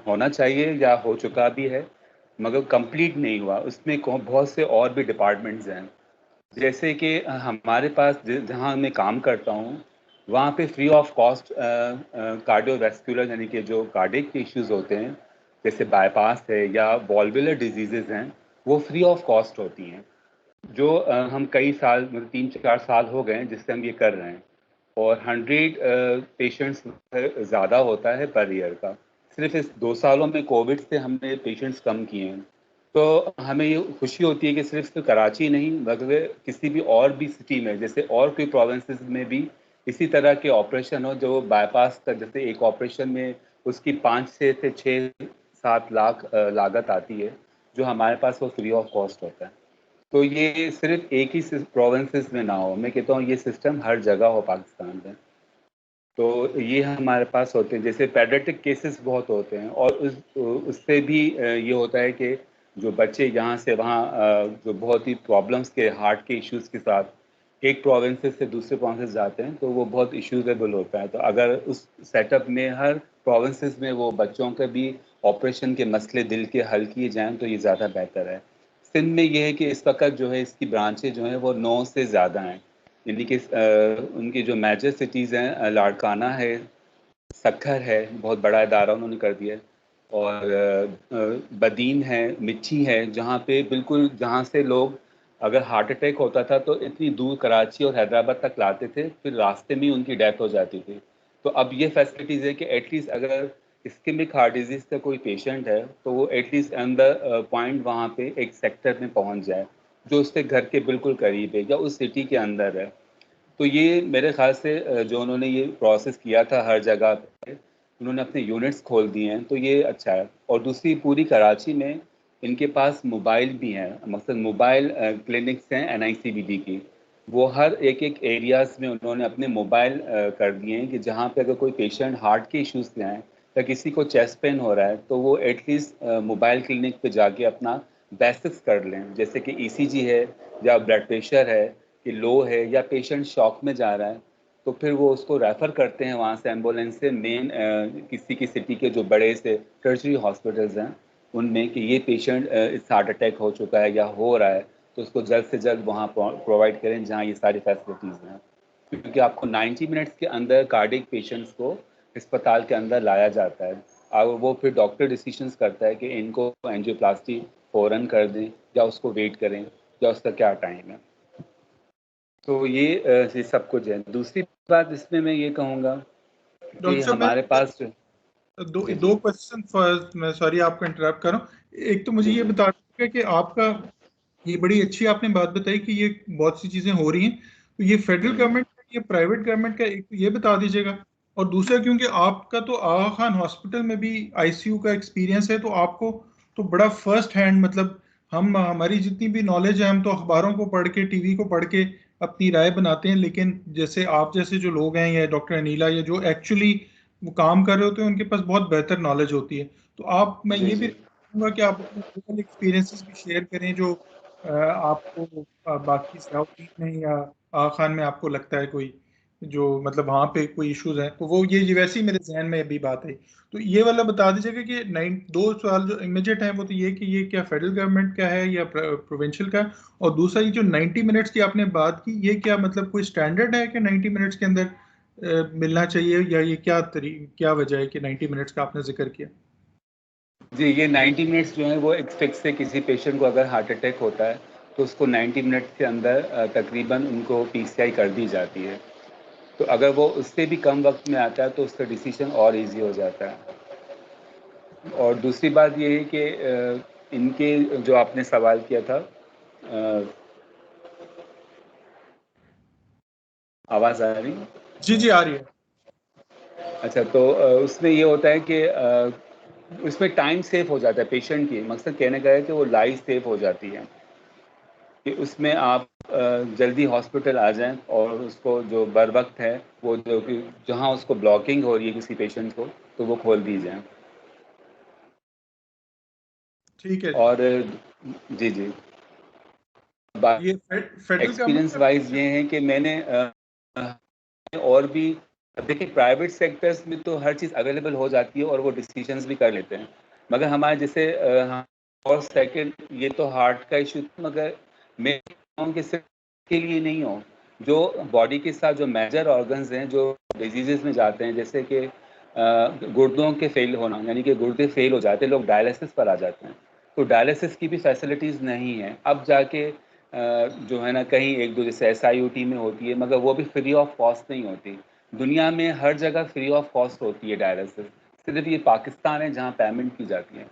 होना चाहिए या हो चुका भी है, मगर कंप्लीट नहीं हुआ। उसमें बहुत से और भी डिपार्टमेंट्स हैं, जैसे कि हमारे पास जहाँ मैं काम करता हूँ वहाँ पे फ्री ऑफ कॉस्ट कार्डियोवैस्कुलर यानी कि जो कार्डियक के इश्यूज होते हैं जैसे बाईपास है या वॉल्वुलर डिजीजेज हैं, वो फ्री ऑफ कॉस्ट होती हैं। जो हम कई साल मतलब 3-4 साल हो गए हैं जिससे हम ये कर रहे हैं, और 100 पेशेंट्स ज़्यादा होता है पर ईयर का। सिर्फ इस 2 सालों में कोविड से हमने पेशेंट्स कम किए हैं। तो हमें ये खुशी होती है कि सिर्फ कराची नहीं बल्कि किसी भी और भी सिटी में, जैसे और कोई प्रोविंसेस में भी इसी तरह के ऑपरेशन हो जो बाईपास का, जैसे एक ऑपरेशन में उसकी 5 से 6-7 लाख लागत आती है, जो हमारे पास वो फ्री ऑफ कॉस्ट होता है। तो ये सिर्फ एक ही प्रोविंसेस में ना हो, मैं कहता हूँ ये सिस्टम हर जगह हो पाकिस्तान में। तो ये हमारे पास होते हैं, जैसे पेडियाट्रिक केसेस बहुत होते हैं, और उससे भी ये होता है कि जो बच्चे यहाँ से वहाँ जो बहुत ही प्रॉब्लम्स के हार्ट के इश्यूज के साथ एक प्रोविंसेस से दूसरे प्रोविंसेस जाते हैं, तो वो बहुत इश्यूजेबल होता है। तो अगर उस सेटअप में हर प्रोविंसेस में वो बच्चों के भी ऑपरेशन के मसले दिल के हल किए जाएँ तो ये ज़्यादा बेहतर है। सिंध में ये है कि इस वक्त जो है इसकी ब्रांचें जो हैं वो 9 से ज़्यादा हैं, यानी कि उनकी जो मेजर सिटीज़ हैं लाड़काना है, सक्खर है, बहुत बड़ा इदारा उन्होंने कर दिया है, और बदीन है, मिच्ची है, जहाँ पे बिल्कुल जहाँ से लोग अगर हार्ट अटैक होता था तो इतनी दूर कराची और हैदराबाद तक लाते थे, फिर रास्ते में ही उनकी डेथ हो जाती थी। तो अब ये फैसिलिटीज़ है कि एटलीस्ट अगर इस्केमिक हार्ट डिजीज़ का कोई पेशेंट है तो वो एटलीस्ट ऑन द पॉइंट वहाँ पे एक सेक्टर में पहुँच जाए जो उसके घर के बिल्कुल करीब है या उस सिटी के अंदर है। तो ये मेरे ख़्याल से जो उन्होंने ये प्रोसेस किया था हर जगह पे, उन्होंने अपने यूनिट्स खोल दिए हैं, तो ये अच्छा है। और दूसरी पूरी कराची में इनके पास मोबाइल भी हैं, मकसद मोबाइल क्लिनिक्स हैं NICBD की। वो हर एक एरियाज़ में उन्होंने अपने मोबाइल कर दिए हैं कि जहाँ पे अगर कोई पेशेंट हार्ट के इश्यूज़ से आए या किसी को चेस्ट पेन हो रहा है तो वो एटलीस्ट मोबाइल क्लिनिक पे जाके अपना बेसिक्स कर लें, जैसे कि ECG है या ब्लड प्रेशर है कि लो है या पेशेंट शॉक में जा रहा है, तो फिर वो उसको रेफ़र करते हैं वहाँ से एम्बुलेंस से मेन किसी की सिटी के जो बड़े से टर्शरी हॉस्पिटल्स हैं उनमें, कि ये पेशेंट इस हार्ट अटैक हो चुका है या हो रहा है, तो उसको जल्द से जल्द वहाँ प्रोवाइड करें जहाँ ये सारी फैसिलिटीज़ हैं। क्योंकि आपको 90 मिनट्स के अंदर कार्डियक पेशेंट्स को अस्पताल के अंदर लाया जाता है, और वो फिर डॉक्टर डिसीजंस करता है कि इनको एंजियोप्लास्टी फ़ौरन कर दें या उसको वेट करें या उसका क्या टाइम है। तो ये सब कुछ है। दूसरी बात इसमें मैं ये कहूँगा कि डॉक्टर साहब हमारे पास दो जी दो जी क्वेश्चन फर्स्ट, मैं सॉरी आपको इंटरप्ट कर रहा हूँ। एक तो मुझे जी ये जी बता दीजिएगा कि आपका, ये बड़ी अच्छी आपने बात बताई कि ये बहुत सी चीजें हो रही हैं, तो ये फेडरल हम्म, गवर्नमेंट का, ये प्राइवेट गवर्नमेंट का, एक तो ये बता दीजिएगा। और दूसरा, क्योंकि आपका तो आगा खान हॉस्पिटल में भी ICU का एक्सपीरियंस है, तो आपको तो बड़ा फर्स्ट हैंड, मतलब हम, हमारी जितनी भी नॉलेज है, हम तो अखबारों को पढ़ के, टीवी को पढ़ के अपनी राय बनाते हैं, लेकिन जैसे आप जैसे जो लोग हैं या डॉक्टर अनीला, या जो एक्चुअली वो काम कर रहे होते हैं, उनके पास बहुत बेहतर नॉलेज होती है। तो आप, मैं जी ये भी जी चाहूंगा कि आप अपने रियल एक्सपीरियंसेस भी शेयर करें, जो आपको बाकी सलाउद्दीन में या आगा खान में आपको लगता है कोई, जो मतलब वहाँ पे कोई इश्यूज हैं, तो वो ये वैसे ही मेरे जहन में अभी बात है। तो ये वाला बता दीजिएगा कि 2 सवाल जो इमीडिएट हैं, वो तो ये कि ये क्या फेडरल गवर्नमेंट का है या प्रोविंशियल का है? और दूसरा, ये जो 90 मिनट्स की आपने बात की, ये क्या मतलब कोई स्टैंडर्ड है कि 90 मिनट्स के अंदर मिलना चाहिए, या ये क्या वजह है कि 90 मिनट्स का आपने जिक्र किया? जी, ये 90 मिनट्स जो है वो एक फिक्स है। किसी पेशेंट को अगर हार्ट अटैक होता है तो उसको 90 मिनट्स के अंदर तकरीबन उनको PCI कर दी जाती है। तो अगर वो उससे भी कम वक्त में आता है तो उसका डिसीजन और इजी हो जाता है। और दूसरी बात ये है कि इनके जो आपने सवाल किया था, आवाज़ आ रही है? जी जी, आ रही है। अच्छा, तो उसमें ये होता है कि उसमें टाइम सेव हो जाता है पेशेंट की। मकसद कहने का है कि वो लाइफ सेव हो जाती है, कि उसमें आप जल्दी हॉस्पिटल आ जाएं और उसको जो बर वक्त है वो जो कि जहाँ उसको ब्लॉकिंग हो रही है किसी पेशेंट को, तो वो खोल दी जाए। ठीक है। और जी जी ये फेडरल एक्सपीरियंस वाइज ये है कि मैंने और भी देखिए प्राइवेट सेक्टर्स में तो हर चीज़ अवेलेबल हो जाती है और वो डिसीजंस भी कर लेते हैं, मगर हमारे जैसे और सेकंड ये तो हार्ट का इशू, मगर मैं सिर्फ के लिए नहीं हो, जो बॉडी के साथ जो मेजर ऑर्गन्स हैं जो डिजीजेस में जाते हैं, जैसे कि गुर्दों के फेल होना, यानी कि गुर्दे फेल हो जाते हैं, लोग डायलिसिस पर आ जाते हैं, तो डायलिसिस की भी फैसिलिटीज़ नहीं है। अब जाके जो है ना कहीं एक दो जैसे SIUT में होती है, मगर वो भी फ्री ऑफ कॉस्ट नहीं होती। दुनिया में हर जगह फ्री ऑफ कॉस्ट होती है डायलिसिस, सिर्फ ये पाकिस्तान है जहाँ पेमेंट की जाती है।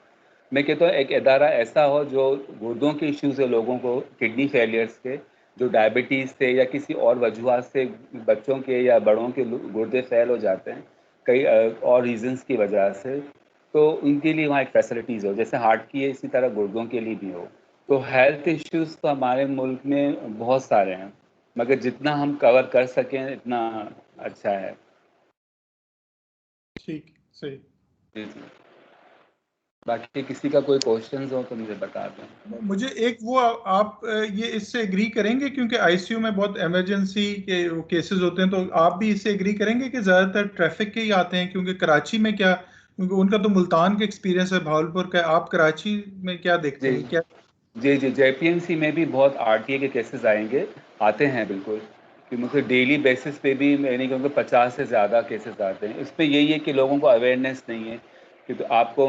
मैं कहता हूँ एक इदारा ऐसा हो जो गुर्दों के इश्यूज़ है लोगों को, किडनी फेलियर्स के, जो डायबिटीज़ से या किसी और वजूहत से बच्चों के या बड़ों के गुर्दे फेल हो जाते हैं कई और रीजंस की वजह से, तो उनके लिए वहाँ एक फैसिलिटीज़ हो, जैसे हार्ट की है इसी तरह गुर्दों के लिए भी हो। तो हेल्थ इश्यूज़ तो हमारे मुल्क में बहुत सारे हैं, मगर जितना हम कवर कर सकें इतना अच्छा है। ठीक, सही। जी जी, बाकी किसी का कोई क्वेश्चंस हो तो मुझे बता दें। मुझे एक वो आप ये इससे एग्री करेंगे, क्योंकि आईसीयू में बहुत इमरजेंसी के केसेस होते हैं, तो आप भी इससे एग्री करेंगे कि ज़्यादातर ट्रैफिक के ही आते हैं? क्योंकि कराची में क्या, क्योंकि उनका तो मुल्तान का एक्सपीरियंस है, भावलपुर का, आप कराची में क्या देखते जी हैं क्या? जी जी, JPMC में भी बहुत RTA के केसेस आते हैं बिल्कुल, कि मुझे डेली बेसिस पे भी मैंने क्योंकि 50 से ज़्यादा केसेस आते हैं। इस पे यही है कि लोगों को अवेयरनेस नहीं है कि तो आपको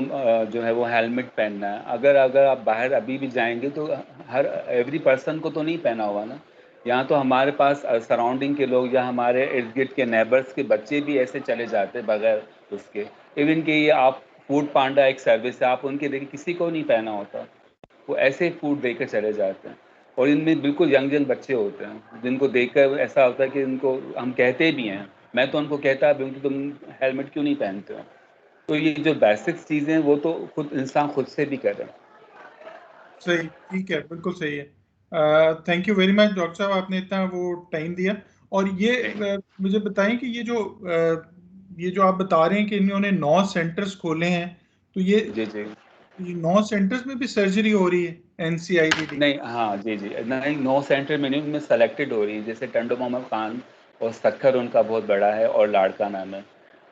जो है वो हेलमेट पहनना है। अगर आप बाहर अभी भी जाएंगे तो हर एवरी पर्सन को तो नहीं पहना हुआ ना। यहाँ तो हमारे पास सराउंडिंग के लोग या हमारे इर्द गिर्द के नेबर्स के बच्चे भी ऐसे चले जाते हैं बगैर उसके। इवन कि ये आप फूड पांडा एक सर्विस है, आप उनके देखिए किसी को नहीं पहना होता, वो ऐसे फूड देकर चले जाते हैं। और इनमें बिल्कुल यंग बच्चे होते हैं जिनको देखकर ऐसा होता है कि इनको हम कहते भी हैं, मैं तो उनको कहता भी हूँ कि तुम हेलमेट क्यों नहीं पहनते हो। तो ये जो बेसिक्स चीज़ें वो तो खुद इंसान खुद से भी करे। सही, ठीक है, बिल्कुल सही है। Thank you very much doctor साहब, आपने इतना वो टाइम दिया। और ये मुझे बताएं कि ये जो आप बता रहे हैं कि इन्होंने 9 सेंटर्स खोले हैं, तो जी जी, ये 9 सेंटर्स में भी सर्जरी हो रही है NCIBD? नहीं हाँ जी जी, नहीं 9 सेंटर में नहीं, उनमें सेलेक्टेड हो रही है, जैसे टंडो मोहम्मद खान और सखर उनका बहुत बड़ा है और लाड़का नाम है।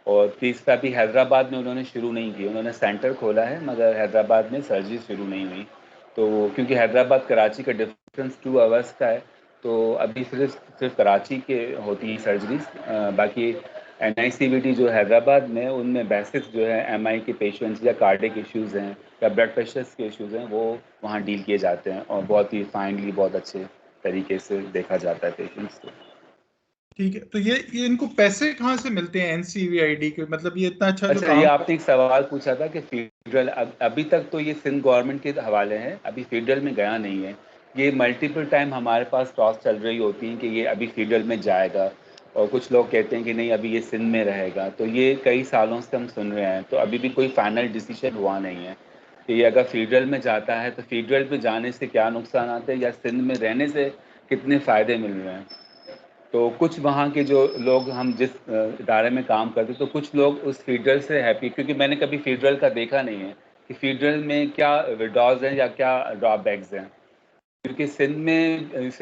और तीसरा भी हैदराबाद में उन्होंने शुरू नहीं की, उन्होंने सेंटर खोला है मगर हैदराबाद में सर्जरी शुरू नहीं हुई। तो क्योंकि हैदराबाद कराची का डिफरेंस 2 आवर्स का है, तो अभी सिर्फ कराची के होती है सर्जरीज। बाकी NICBD जो हैदराबाद में उनमें बेसिक्स जो है MI के पेशेंट्स या कार्डिक इश्यूज़ हैं या ब्लड प्रेशर्स के इश्यूज़ हैं वो वहाँ डील किए जाते हैं और बहुत ही फाइनली बहुत अच्छे तरीके से देखा जाता है पेशेंट्स को। ठीक है, तो ये इनको पैसे कहाँ से मिलते हैं NCVID के? मतलब ये इतना अच्छा जो अच्छा, ये काम आपने एक सवाल पूछा था कि फेडरल अभी तक तो ये सिंध गवर्नमेंट के हवाले है, अभी फेडरल में गया नहीं है। ये मल्टीपल टाइम हमारे पास टॉक चल रही होती है कि ये अभी फेडरल में जाएगा, और कुछ लोग कहते हैं कि नहीं अभी ये सिंध में रहेगा। तो ये कई सालों से हम सुन रहे हैं, तो अभी भी कोई फाइनल डिसीजन हुआ नहीं है कि ये अगर फेडरल में जाता है तो फेडरल में जाने से क्या नुकसान आते हैं या सिंध में रहने से कितने फ़ायदे मिल रहे हैं। तो कुछ वहाँ के जो लोग, हम जिस इदारे में काम करते, तो कुछ लोग उस फेडरल से हैप्पी, क्योंकि मैंने कभी फेडरल का देखा नहीं है कि फेडरल में क्या विड्रॉज हैं या क्या ड्रॉबैक्स हैं। क्योंकि सिंध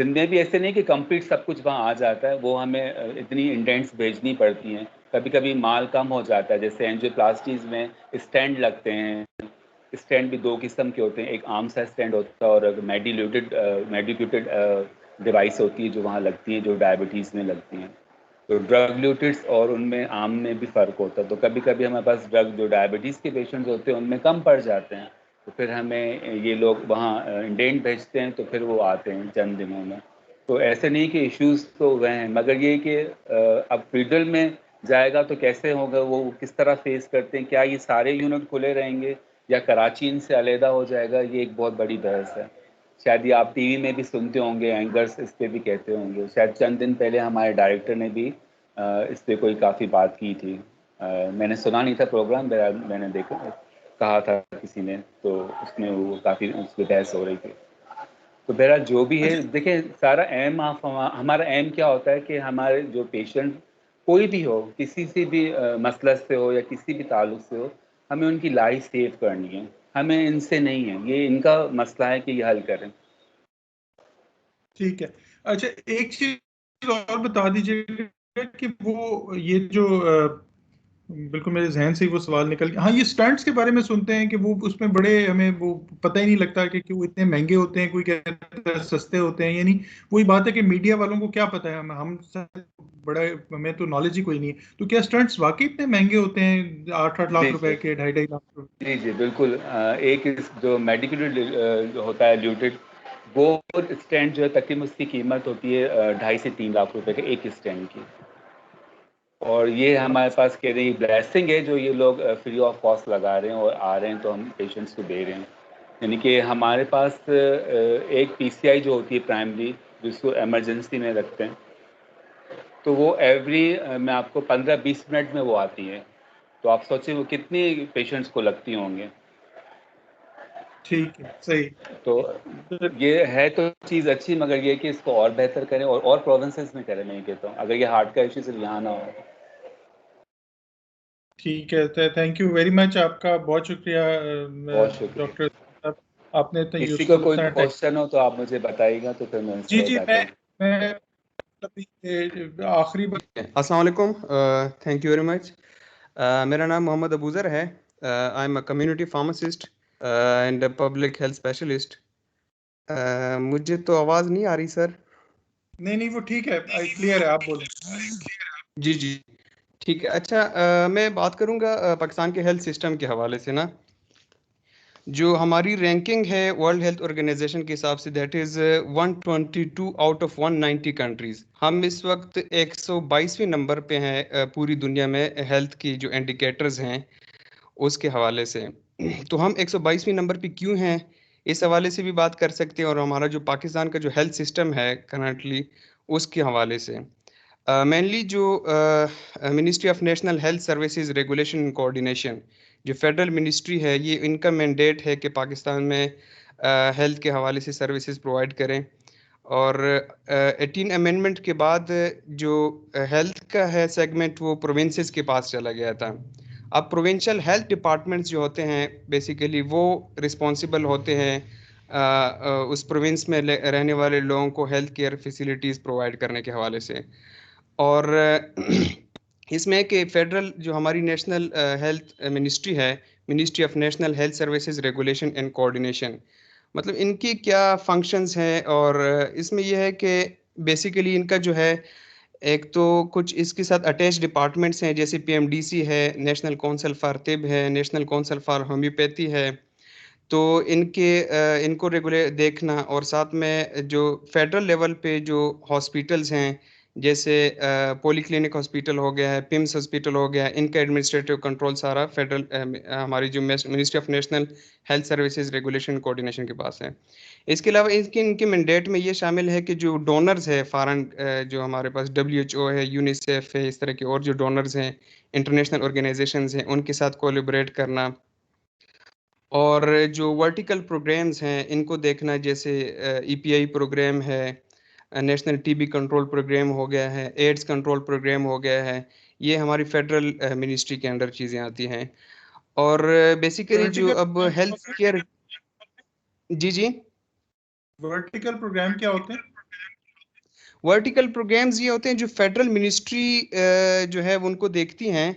में भी ऐसे नहीं कि कंप्लीट सब कुछ वहाँ आ जाता है, वो हमें इतनी इंडेंट्स भेजनी पड़ती हैं। कभी कभी माल कम हो जाता है, जैसे एंजियोप्लास्टीज में स्टैंड लगते हैं। स्टैंड भी 2 किस्म के होते हैं, एक आम सा स्टैंड होता है और मेडिक्यूटेड डिवाइस होती है जो वहाँ लगती है, जो डायबिटीज़ में लगती हैं। तो ड्रग ल्यूटिड्स और उनमें आम में भी फ़र्क होता है। तो कभी कभी हमारे पास ड्रग जो डायबिटीज़ के पेशेंट्स होते हैं उनमें कम पड़ जाते हैं, तो फिर हमें ये लोग वहाँ इंडेंट भेजते हैं, तो फिर वो आते हैं चंद दिनों में। तो ऐसे नहीं कि इश्यूज़ तो वह हैं, मगर ये कि अब फेडरल में जाएगा तो कैसे होगा, वो किस तरह फेस करते हैं, क्या ये सारे यूनिट खुले रहेंगे या कराची इनसे अलहदा हो जाएगा, ये एक बहुत बड़ी बहस है। शायद ये आप टीवी में भी सुनते होंगे, एंकर्स इस पे भी कहते होंगे। शायद चंद दिन पहले हमारे डायरेक्टर ने भी इस पे कोई काफ़ी बात की थी। मैंने सुना नहीं था प्रोग्राम, मैंने देखा, कहा था किसी ने, तो उसमें वो काफ़ी उस पर बहस हो रही थी। तो बहरहाल जो भी है, अच्छा, देखिए सारा एम हमारा एम क्या होता है कि हमारे जो पेशेंट कोई भी हो, किसी से भी मसलत से हो या किसी भी ताल्लुक से हो, हमें उनकी लाइफ सेव करनी है। हमें इनसे नहीं है, ये इनका मसला है कि ये हल करें। ठीक है। अच्छा, एक चीज और बता दीजिएगा कि वो ये जो बिल्कुल मेरे जहन से ही वो सवाल निकल गया। हाँ, ये स्टंट्स के बारे में सुनते हैं कि वो उसमें बड़े हमें वो पता ही नहीं लगता कि वो इतने महंगे होते हैं, कोई कहता है सस्ते होते हैं। यानी वही बात है कि मीडिया वालों को क्या पता है, हम बड़ा, हमें तो नॉलेज ही कोई नहीं है। तो क्या स्टंट्स वाकई इतने महंगे होते हैं, 8-8 लाख रुपए के, 2.5-2.5 लाख रुपए? जी जी बिल्कुल। एक जो मेडिकल जो होता है ल्यूटेड, वो स्टैंड जो है तकरीबन उसकी कीमत होती है 2.5 से 3 लाख रुपए के एक स्टैंड की। और ये हमारे पास कह रही ब्लेसिंग है जो ये लोग फ्री ऑफ कॉस्ट लगा रहे हैं और आ रहे हैं, तो हम पेशेंट्स को दे रहे हैं। यानी कि हमारे पास एक पीसीआई जो होती है प्राइमरी, जिसको इमरजेंसी में रखते हैं, तो वो एवरी मैं आपको 15-20 मिनट में वो आती है। तो आप सोचिए वो कितनी पेशेंट्स को लगती होंगे। ठीक है, सही। तो ये है तो चीज़ अच्छी, मगर ये कि इसको और बेहतर करें और प्रोविंसेस में करें। मैं ये कहता हूँ अगर ये हार्ट का इश्यू सिर्फ यहाँ ना हो। ठीक है, थैंक यू वेरी मच, आपका बहुत शुक्रिया बहुत शुक्रिया। डॉक्टर साहब, आपने इतना किसी को यूजफुल कोई इतना टाइम। क्वेश्चन हो तो आप मुझे बताइएगा, तो फिर मैं जी इसको जी, बताता हूँ। मैं आखिरी अस्सलाम वालेकुम, थैंक यू वेरी मच। मेरा नाम मोहम्मद अबूज़र है। I am a community pharmacist and public health specialist. मुझे तो आवाज़ नहीं आ रही सर। नहीं, वो ठीक है, क्लियर है, आप बोलें। जी जी ठीक है। अच्छा, मैं बात करूंगा पाकिस्तान के हेल्थ सिस्टम के हवाले से ना। जो हमारी रैंकिंग है वर्ल्ड हेल्थ ऑर्गेनाइजेशन के हिसाब से, that is 122 out of 190 countries. हम इस वक्त 122वें नंबर पे हैं पूरी दुनिया में हेल्थ की जो इंडिकेटर्स हैं उसके हवाले से। तो हम 122वें नंबर पे क्यों हैं, इस हवाले से भी बात कर सकते हैं, और हमारा जो पाकिस्तान का जो हेल्थ सिस्टम है करंटली उसके हवाले से। मेनली जो ministry of national health services regulation and coordination, जो फेडरल मिनिस्ट्री है, ये इनका मैंडेट है कि पाकिस्तान में हेल्थ के हवाले से सर्विसेज प्रोवाइड करें। और 18 अमेंडमेंट के बाद जो हेल्थ का है सेगमेंट वो प्रोविंसेस के पास चला गया था। अब प्रोविंशियल हेल्थ डिपार्टमेंट्स जो होते हैं बेसिकली वो रिस्पॉन्सिबल होते हैं उस प्रोविंस में रहने वाले लोगों को हेल्थ केयर फैसिलिटीज़ प्रोवाइड करने के हवाले से। और इसमें कि फेडरल जो हमारी नेशनल हेल्थ मिनिस्ट्री है, ministry of national health services regulation and coordination, मतलब इनकी क्या फंक्शंस हैं। और इसमें यह है कि बेसिकली इनका जो है, एक तो कुछ इसके साथ अटैच डिपार्टमेंट्स हैं, जैसे पीएमडीसी है, नेशनल काउंसिल फॉर तिब है, नेशनल काउंसिल फॉर होम्योपैथी है। तो इनको रेगुलेट देखना, और साथ में जो फेडरल लेवल पे जो हॉस्पिटल्स हैं, जैसे पॉलीक्लिनिक हॉस्पिटल हो गया है, पिम्स हॉस्पिटल हो गया है, इनका एडमिनिस्ट्रेटिव कंट्रोल सारा फेडरल हमारी जो ministry of national health services regulation coordination के पास है। इसके अलावा इनके मैंडेट में ये शामिल है कि जो डोनर्स है फॉरेन, जो हमारे पास WHO है, यूनिसेफ है, इस तरह के और जो डोनर्स हैं, इंटरनेशनल ऑर्गेनाइजेशंस हैं, उनके साथ कोलैबोरेट करना। और जो वर्टिकल प्रोग्राम्स हैं इनको देखना, जैसे EPI प्रोग्राम है, नेशनल टीबी कंट्रोल प्रोग्राम हो गया है, एड्स कंट्रोल प्रोग्राम हो गया है, ये हमारी फेडरल मिनिस्ट्री के अंडर चीज़ें आती हैं। और बेसिकली जो अब हेल्थ केयर, जी जी, वर्टिकल प्रोग्राम क्या होते हैं? वर्टिकल प्रोग्राम्स ये होते हैं जो फेडरल मिनिस्ट्री जो है उनको देखती हैं,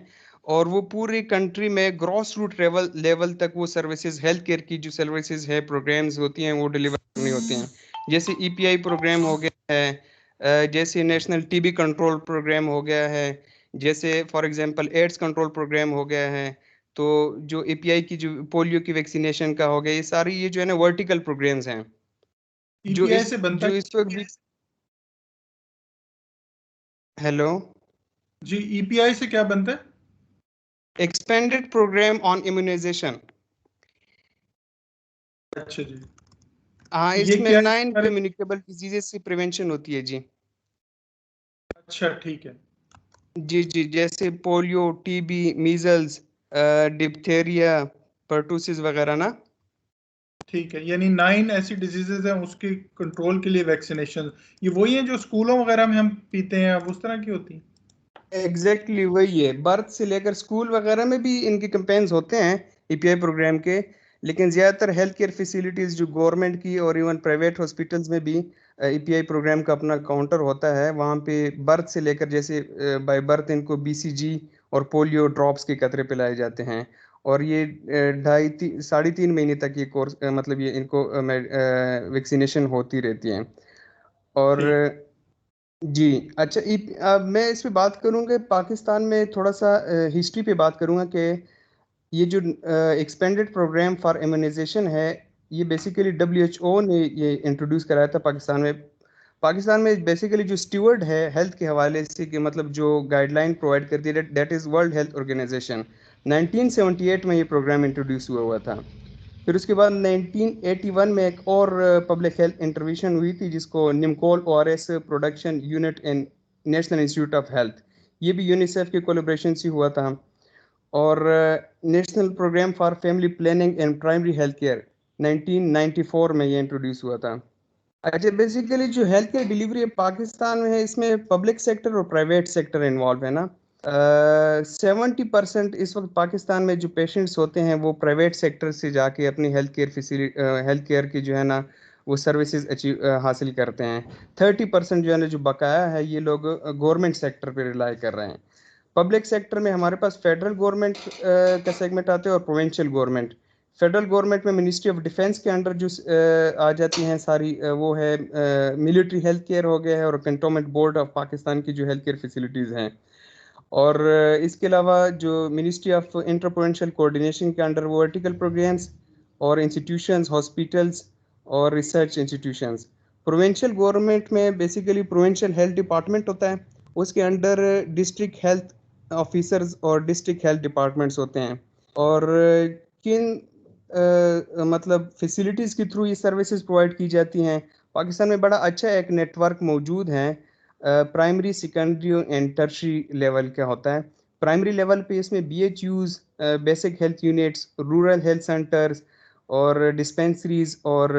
और वो पूरी कंट्री में ग्रॉस रूट लेवल तक वो सर्विसेज, हेल्थ केयर की जो सर्विसेज है, प्रोग्राम्स होती हैं, वो डिलीवर करनी होती हैं। जैसे EPI प्रोग्राम हो गया है, जैसे नेशनल टीबी कंट्रोल प्रोग्राम हो गया है, जैसे for example AIDS control programme हो गया है। तो जो EPI की जो पोलियो की वैक्सीनेशन का हो गया, ये सारी ये जो है ना वर्टिकल प्रोग्राम्स हैं जो EPI से बनता जो इस वक्त भी। हेलो जी, EPI से क्या बनता है? Expanded programme on immunization. अच्छा जी, हाँ, ये इसमें क्या 9 कम्युनिकेबल डिजीजेस की प्रिवेंशन होती है जी। अच्छा, ठीक है। जी जी, जैसे polio, TB, measles, diphtheria, pertussis वगैरह ना। ठीक है, यानी 9 ऐसी डिजीजेज हैं, उसके कंट्रोल के लिए वैक्सीनेशन। ये वही है जो स्कूलों वगैरह में हम पीते हैं, अब उस तरह की होती है? एग्जैक्टली वही है, बर्थ से लेकर स्कूल वगैरह में भी इनके कैंपेन्स होते हैं EPI प्रोग्राम के। लेकिन ज़्यादातर हेल्थ केयर फैसिलिटीज़ जो गवर्नमेंट की और इवन प्राइवेट हॉस्पिटल्स में भी EPI प्रोग्राम का अपना काउंटर होता है, वहाँ पे बर्थ से लेकर जैसे बाय बर्थ इनको BCG और पोलियो ड्रॉप्स के कतरे पिलाए जाते हैं, और ये 3.5 महीने तक ये कोर्स मतलब ये इनको वैक्सीनेशन होती रहती है। और जी अच्छा, अब मैं इस पे बात करूँगा पाकिस्तान में थोड़ा सा हिस्ट्री पे बात करूँगा कि ये जो एक्सपेंडेड प्रोग्राम फॉर इम्यूनाइजेशन है, ये बेसिकली WHO ने ये इंट्रोड्यूस कराया था पाकिस्तान में। पाकिस्तान में बेसिकली जो स्टीवर्ड है हेल्थ के हवाले से, कि मतलब जो गाइडलाइन प्रोवाइड करती है, that is World Health Organization. 1978 में ये प्रोग्राम इंट्रोड्यूस हुआ था। फिर उसके बाद 1981 में एक और पब्लिक हेल्थ इंटरवेंशन हुई थी, जिसको निमकोल ORS production unit in National Institute of Health, ये भी यूनिसेफ के कोलैबोरेशन से हुआ था। और National Programme for Family Planning and Primary Health Care 1994 में ये इंट्रोड्यूस हुआ था। अच्छा, बेसिकली जो हेल्थ केयर डिलीवरी है पाकिस्तान में है, इसमें पब्लिक सेक्टर और प्राइवेट सेक्टर इन्वॉल्व है ना। 70% इस वक्त पाकिस्तान में जो पेशेंट्स होते हैं वो प्राइवेट सेक्टर से जाके अपनी हेल्थ केयर की जो है ना वो सर्विसेज हासिल करते हैं। 30% जो है ना जो बकाया है, ये लोग गवर्नमेंट सेक्टर पे रिलाई कर रहे हैं। पब्लिक सेक्टर में हमारे पास फेडरल गवर्नमेंट का सेगमेंट आते हैं और प्रोविंशियल गवर्नमेंट। फेडरल गवर्नमेंट में मिनिस्ट्री ऑफ डिफेंस के अंडर जो आ जाती हैं सारी, वो है मिलिट्री हेल्थ केयर हो गया है, और कंटोनमेंट बोर्ड ऑफ पाकिस्तान की जो हेल्थ केयर फैसिलिटीज़ हैं। और इसके अलावा जो ministry of inter provincial coordination के अंडर वो वर्टिकल प्रोग्राम्स और इंस्टीट्यूशंस, हॉस्पिटल्स और रिसर्च इंस्टीट्यूशंस। प्रोविंशियल गवर्नमेंट में बेसिकली प्रोविंशियल हेल्थ डिपार्टमेंट होता है, उसके अंडर डिस्ट्रिक्ट हेल्थ ऑफिसर्स और डिस्ट्रिक्ट हेल्थ डिपार्टमेंट्स होते हैं। और किन मतलब फैसिलिटीज़ के थ्रू ये सर्विसेज प्रोवाइड की जाती हैं, पाकिस्तान में बड़ा अच्छा एक नेटवर्क मौजूद है। Primary, secondary and tertiary level का होता है। प्राइमरी लेवल पे इसमें BHUs, basic health units, rural health centres और डिस्पेंसरीज और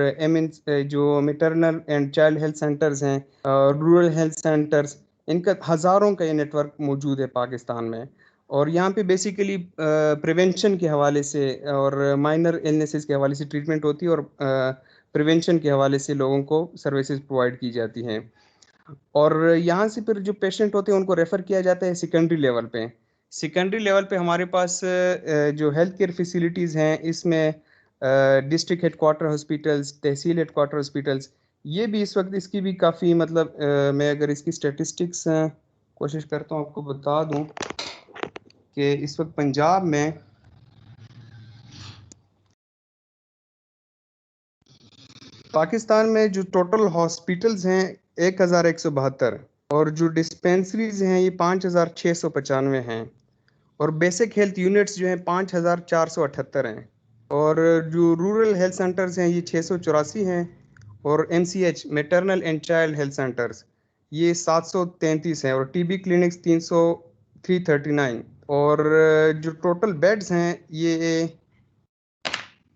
जो maternal and child health centres हैं, रूरल हेल्थ सेंटर्स, इनका हज़ारों का ये नेटवर्क मौजूद है पाकिस्तान में। और यहाँ पे बेसिकली प्रिवेंशन के हवाले से और माइनर इलनेसेस के हवाले से ट्रीटमेंट होती है, और प्रिवेंशन के हवाले से लोगों को सर्विसेज प्रोवाइड की जाती हैं। और यहाँ से फिर जो पेशेंट होते हैं उनको रेफ़र किया जाता है सेकेंडरी लेवल पे। सेकेंडरी लेवल पे हमारे पास जो हेल्थ केयर फैसिलिटीज़ हैं, इसमें डिस्ट्रिक्ट हेडक्वार्टर हॉस्पिटल्स, तहसील हेडक्वार्टर हॉस्पिटल्स, ये भी इस वक्त इसकी भी काफ़ी मतलब मैं अगर इसकी स्टेटिस्टिक्स कोशिश करता हूँ आपको बता दूँ कि इस वक्त पंजाब में पाकिस्तान में जो टोटल हॉस्पिटल्स हैं 1172, और जो डिस्पेंसरीज हैं ये 5695 हैं, और बेसिक हेल्थ यूनिट्स जो हैं 5478 हैं, और जो रूरल हेल्थ सेंटर्स हैं ये 684 हैं, और MCH maternal and child health centres ये 733 हैं, और TB क्लिनिक्स 339, और जो टोटल बेड्स हैं ये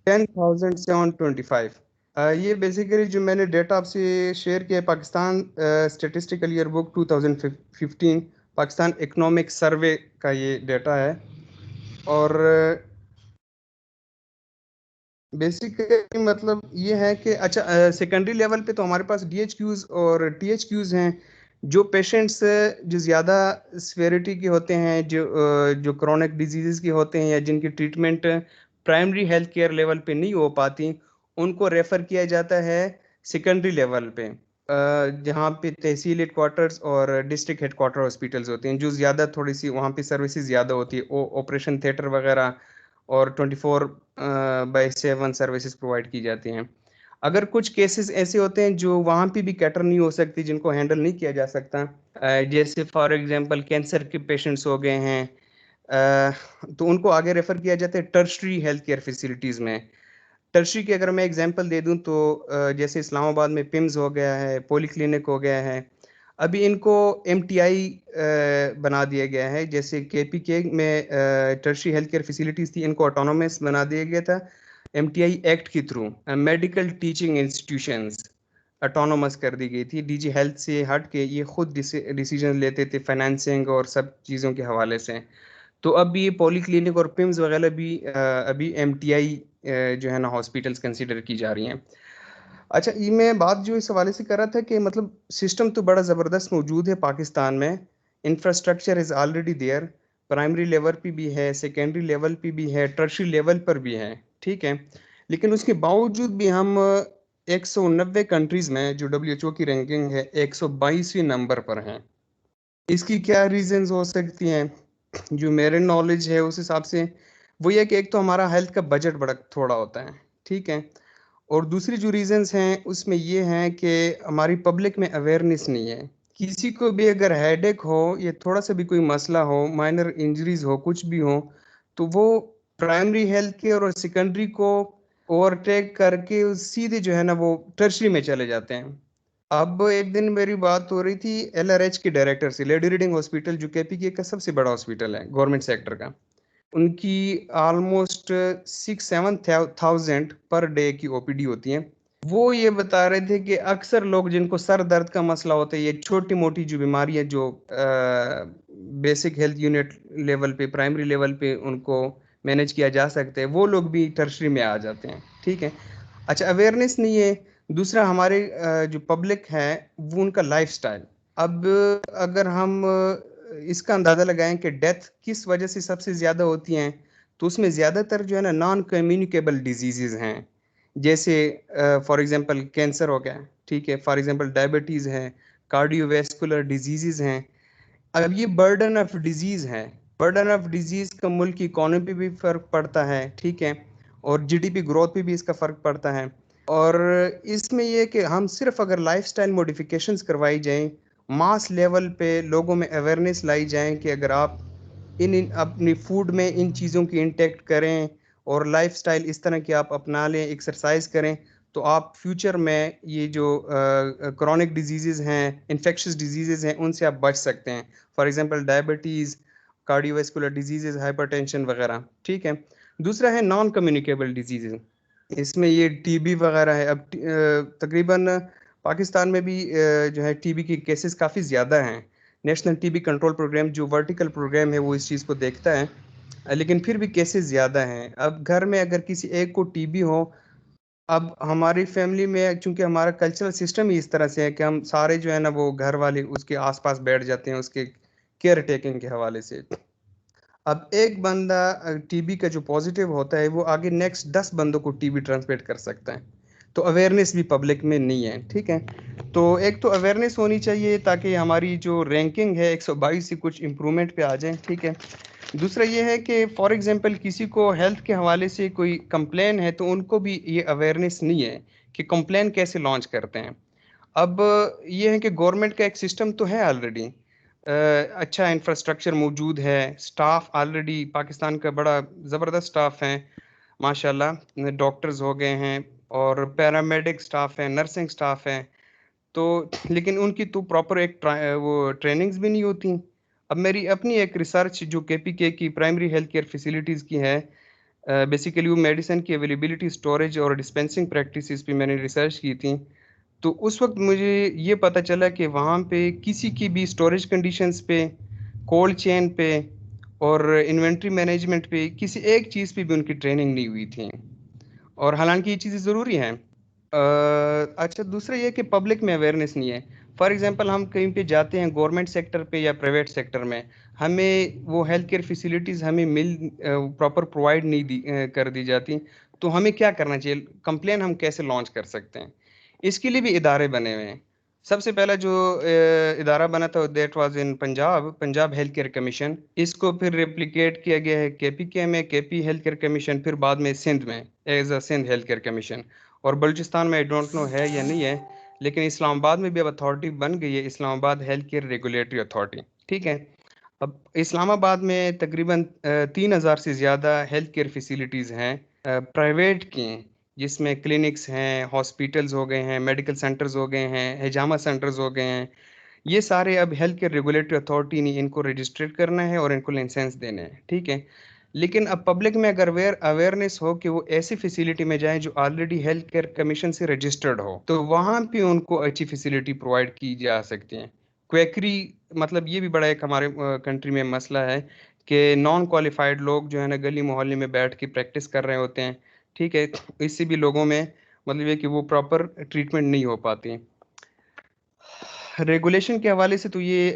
10,725। ये बेसिकली जो मैंने डेटा आपसे शेयर किया है Pakistan statistical year book 2015 Pakistan economic survey का ये डेटा है। और बेसिकली मतलब ये है कि अच्छा, सेकेंडरी लेवल पे तो हमारे पास DHQs और THQs हैं। जो पेशेंट्स जो ज़्यादा सीवियरिटी के होते हैं, जो क्रोनिक डिजीज़ के होते हैं, या जिनकी treatment primary Health care level पे नहीं हो पाती, उनको रेफ़र किया जाता है सेकेंडरी लेवल पे, जहाँ पे तहसील हेडक्वार्टर्स और डिस्ट्रिक्ट हेडक्वार्टर हॉस्पिटल्स होते हैं, जो ज़्यादा थोड़ी सी वहाँ पे सर्विसेज ज़्यादा होती है, ऑपरेशन थिएटर वगैरह, और 24/7 सर्विसेज प्रोवाइड की जाती हैं। अगर कुछ केसेस ऐसे होते हैं जो वहाँ पे भी कैटर नहीं हो सकती, जिनको हैंडल नहीं किया जा सकता, जैसे फॉर एग्जांपल कैंसर के पेशेंट्स हो गए हैं, तो उनको आगे रेफ़र किया जाता है टर्शरी हेल्थ केयर फैसिलिटीज़ में। टर्शरी की अगर मैं एग्जांपल दे दूं तो जैसे इस्लामाबाद में पिम्स हो गया है, पॉली क्लिनिक हो गया है, अभी इनको MTI बना दिया गया है। जैसे KPK में टर्शरी हेल्थ केयर फैसिलिटीज़ थी, इनको ऑटोनोमस बना दिया गया था MTI एक्ट के through. Medical teaching institutions autonomous कर दी गई थी, DG हेल्थ से हट के ये खुद डिसीजन लेते थे फाइनेंसिंग और सब चीज़ों के हवाले से। तो अब ये पॉली क्लिनिक और पिम्स वगैरह भी अभी MTI जो है ना हॉस्पिटल्स कंसिडर की जा रही हैं। अच्छा, ये मैं बात जो इस हवाले से कर रहा था कि मतलब सिस्टम तो बड़ा ज़बरदस्त मौजूद है पाकिस्तान में, infrastructure is already there, primary level पे भी है, सेकेंडरी लेवल पे भी है, टर्शियरी लेवल पर भी है, ठीक है। लेकिन उसके बावजूद भी हम 190 कंट्रीज़ में, जो WHO की रैंकिंग है, 122वें नंबर पर हैं। इसकी क्या रीज़न्स हो सकती हैं? जो मेरे नॉलेज है उस हिसाब से वो ये है कि एक तो हमारा हेल्थ का बजट बड़ा थोड़ा होता है, ठीक है? और दूसरी जो रीज़न्स हैं उसमें ये हैं कि हमारी पब्लिक में अवेयरनेस नहीं है। किसी को भी अगर हेडेक हो या थोड़ा-सा भी कोई मसला हो, माइनर इंजरीज़ हो, कुछ भी हो, तो वो प्राइमरी हेल्थ केयर और सेकेंडरी को ओवरटेक करके सीधे जो है ना वो टर्शियरी में चले जाते हैं। अब एक दिन मेरी बात हो रही थी LRH के डायरेक्टर से, लेडी रीडिंग हॉस्पिटल जो KPK का सबसे बड़ा हॉस्पिटल है, गवर्नमेंट सेक्टर का। उनकी ऑलमोस्ट 6-7,000 पर डे की OPD होती है। वो ये बता रहे थे कि अक्सर लोग जिनको सर दर्द का मसला होता है, ये छोटी-मोटी जो बीमारी है जो बेसिक हेल्थ यूनिट लेवल पे, प्राइमरी लेवल पे उनको मैनेज किया जा सकता है, वो लोग भी टर्शरी में आ जाते हैं, ठीक है। अच्छा, अवेयरनेस नहीं है। दूसरा हमारे जो पब्लिक है वो उनका लाइफस्टाइल। अब अगर हम इसका अंदाज़ा लगाएं कि डेथ किस वजह से सबसे ज़्यादा होती हैं, तो उसमें ज़्यादातर जो है ना नॉन कम्युनिकेबल डिजीज़ेज़ हैं। जैसे फॉर एग्ज़ाम्पल कैंसर हो गया, ठीक है, फॉर एग्ज़ाम्पल डायबिटीज़ है, कार्डियोवैस्कुलर डिजीज़ेज़ हैं। अब ये बर्डन ऑफ डिजीज़ है, बर्डन ऑफ डिजीज़ का मुल्क की इकोनॉमी पे भी फ़र्क पड़ता है, ठीक है, और GDP ग्रोथ पे भी इसका फ़र्क पड़ता है। और इसमें ये है कि हम सिर्फ अगर लाइफस्टाइल मॉडिफिकेशंस करवाई जाएँ, मास लेवल पे लोगों में अवेयरनेस लाई जाए कि अगर आप इन अपनी फूड में इन चीज़ों की इंटेक्ट करें और लाइफस्टाइल इस तरह की आप अपना लें, एक्सरसाइज करें, तो आप फ्यूचर में ये जो क्रॉनिक डिजीज़ेज़ हैं, इन्फेक्शियस डिजीज़ेज़ हैं, उनसे आप बच सकते हैं। For example diabetes, cardiovascular diseases, hypertension वगैरह, ठीक है। दूसरा है नॉन कम्युनिकेबल डिजीज़ेज़, इसमें ये TB वगैरह है। अब तकरीबन पाकिस्तान में भी जो है TB के केसेस काफ़ी ज़्यादा हैं। नेशनल TB कंट्रोल प्रोग्राम जो वर्टिकल प्रोग्राम है वो इस चीज़ को देखता है, लेकिन फिर भी केसेस ज़्यादा हैं। अब घर में अगर किसी एक को TB हो, अब हमारी फैमिली में चूँकि हमारा कल्चरल सिस्टम ही इस तरह से है कि हम सारे जो है ना वो घर वाले उसके आस-पास बैठ जाते हैं उसके केयर टेकिंग के हवाले से। अब एक बंदा TB का जो पॉजिटिव होता है वो आगे नेक्स्ट 10 बंदों को TB ट्रांसमिट कर सकता है। तो अवेयरनेस भी पब्लिक में नहीं है, ठीक है। तो एक तो अवेयरनेस होनी चाहिए ताकि हमारी जो रैंकिंग है 122 से कुछ इम्प्रूवमेंट पे आ जाए, ठीक है। दूसरा ये है कि फॉर एग्जांपल किसी को हेल्थ के हवाले से कोई कंप्लेन है तो उनको भी ये अवेयरनेस नहीं है कि कंप्लेन कैसे लॉन्च करते हैं। अब ये है कि गवर्नमेंट का एक सिस्टम तो है ऑलरेडी, अच्छा इंफ्रास्ट्रक्चर मौजूद है, स्टाफ ऑलरेडी पाकिस्तान का बड़ा ज़बरदस्त स्टाफ है माशाल्लाह, डॉक्टर्स हो गए हैं और पैरामेडिक स्टाफ है, नर्सिंग स्टाफ है। तो लेकिन उनकी तो प्रॉपर एक वो ट्रेनिंग्स भी नहीं होती। अब मेरी अपनी एक रिसर्च जो KPK की प्राइमरी हेल्थ केयर फैसिलिटीज़ की है, बेसिकली वो मेडिसिन की अवेलेबिलिटी, स्टोरेज और डिस्पेंसिंग प्रैक्टिसेस पे मैंने रिसर्च की थी। तो उस वक़्त मुझे ये पता चला कि वहाँ पे किसी की भी स्टोरेज कंडीशंस पे, कोल्ड चेन पे और इन्वेंटरी मैनेजमेंट पे किसी एक चीज़ पे भी उनकी ट्रेनिंग नहीं हुई थी, और हालाँकि ये चीज़ें ज़रूरी हैं। अच्छा, दूसरा ये कि पब्लिक में अवेयरनेस नहीं है। फॉर एग्ज़ाम्पल हम कहीं पे जाते हैं गवर्नमेंट सेक्टर पे या प्राइवेट सेक्टर में, हमें वो हेल्थ केयर फैसिलिटीज़ हमें प्रॉपर प्रोवाइड नहीं कर दी जाती। तो हमें क्या करना चाहिए? कंप्लेन हम कैसे लॉन्च कर सकते हैं? इसके लिए भी इदारे बने हुए हैं। सबसे पहला जो इदारा बना था that was in Punjab, Punjab health care commission. इसको फिर रेप्लिकेट किया गया है KPK में, KP हेल्थ केयर कमीशन, फिर बाद में सिंध में as a Sindh health care commission, और बलूचिस्तान में आई डोंट नो है या नहीं है, लेकिन इस्लामाबाद में भी अब अथॉरिटी बन गई है, Islamabad health care regulatory authority, ठीक है। अब इस्लामाबाद में तकरीबन 3000 से ज़्यादा हेल्थ केयर फैसिलिटीज़ हैं, प्राइवेट की हैं, जिसमें क्लिनिक्स हैं, हॉस्पिटल्स हो गए हैं, मेडिकल सेंटर्स हो गए हैं, हिजामा सेंटर्स हो गए हैं। ये सारे अब हेल्थ केयर रेगुलेटरी अथॉरिटी ने इनको रजिस्ट्रेट करना है और इनको लाइसेंस देने हैं, ठीक है। लेकिन अब पब्लिक में अगर अवेयरनेस हो कि वो ऐसी फैसिलिटी में जाएँ जो ऑलरेडी हेल्थ केयर कमीशन से रजिस्टर्ड हो, तो वहाँ पे उनको अच्छी फैसिलिटी प्रोवाइड की जा सकती है। क्वैकरी, मतलब ये भी बड़ा एक हमारे कंट्री में मसला है कि नॉन क्वालिफाइड लोग जो है ना गली मोहल्ले में बैठ के प्रैक्टिस कर रहे होते हैं, ठीक है। इससे भी लोगों में मतलब ये कि वो प्रॉपर ट्रीटमेंट नहीं हो पाती। रेगुलेशन के हवाले से तो ये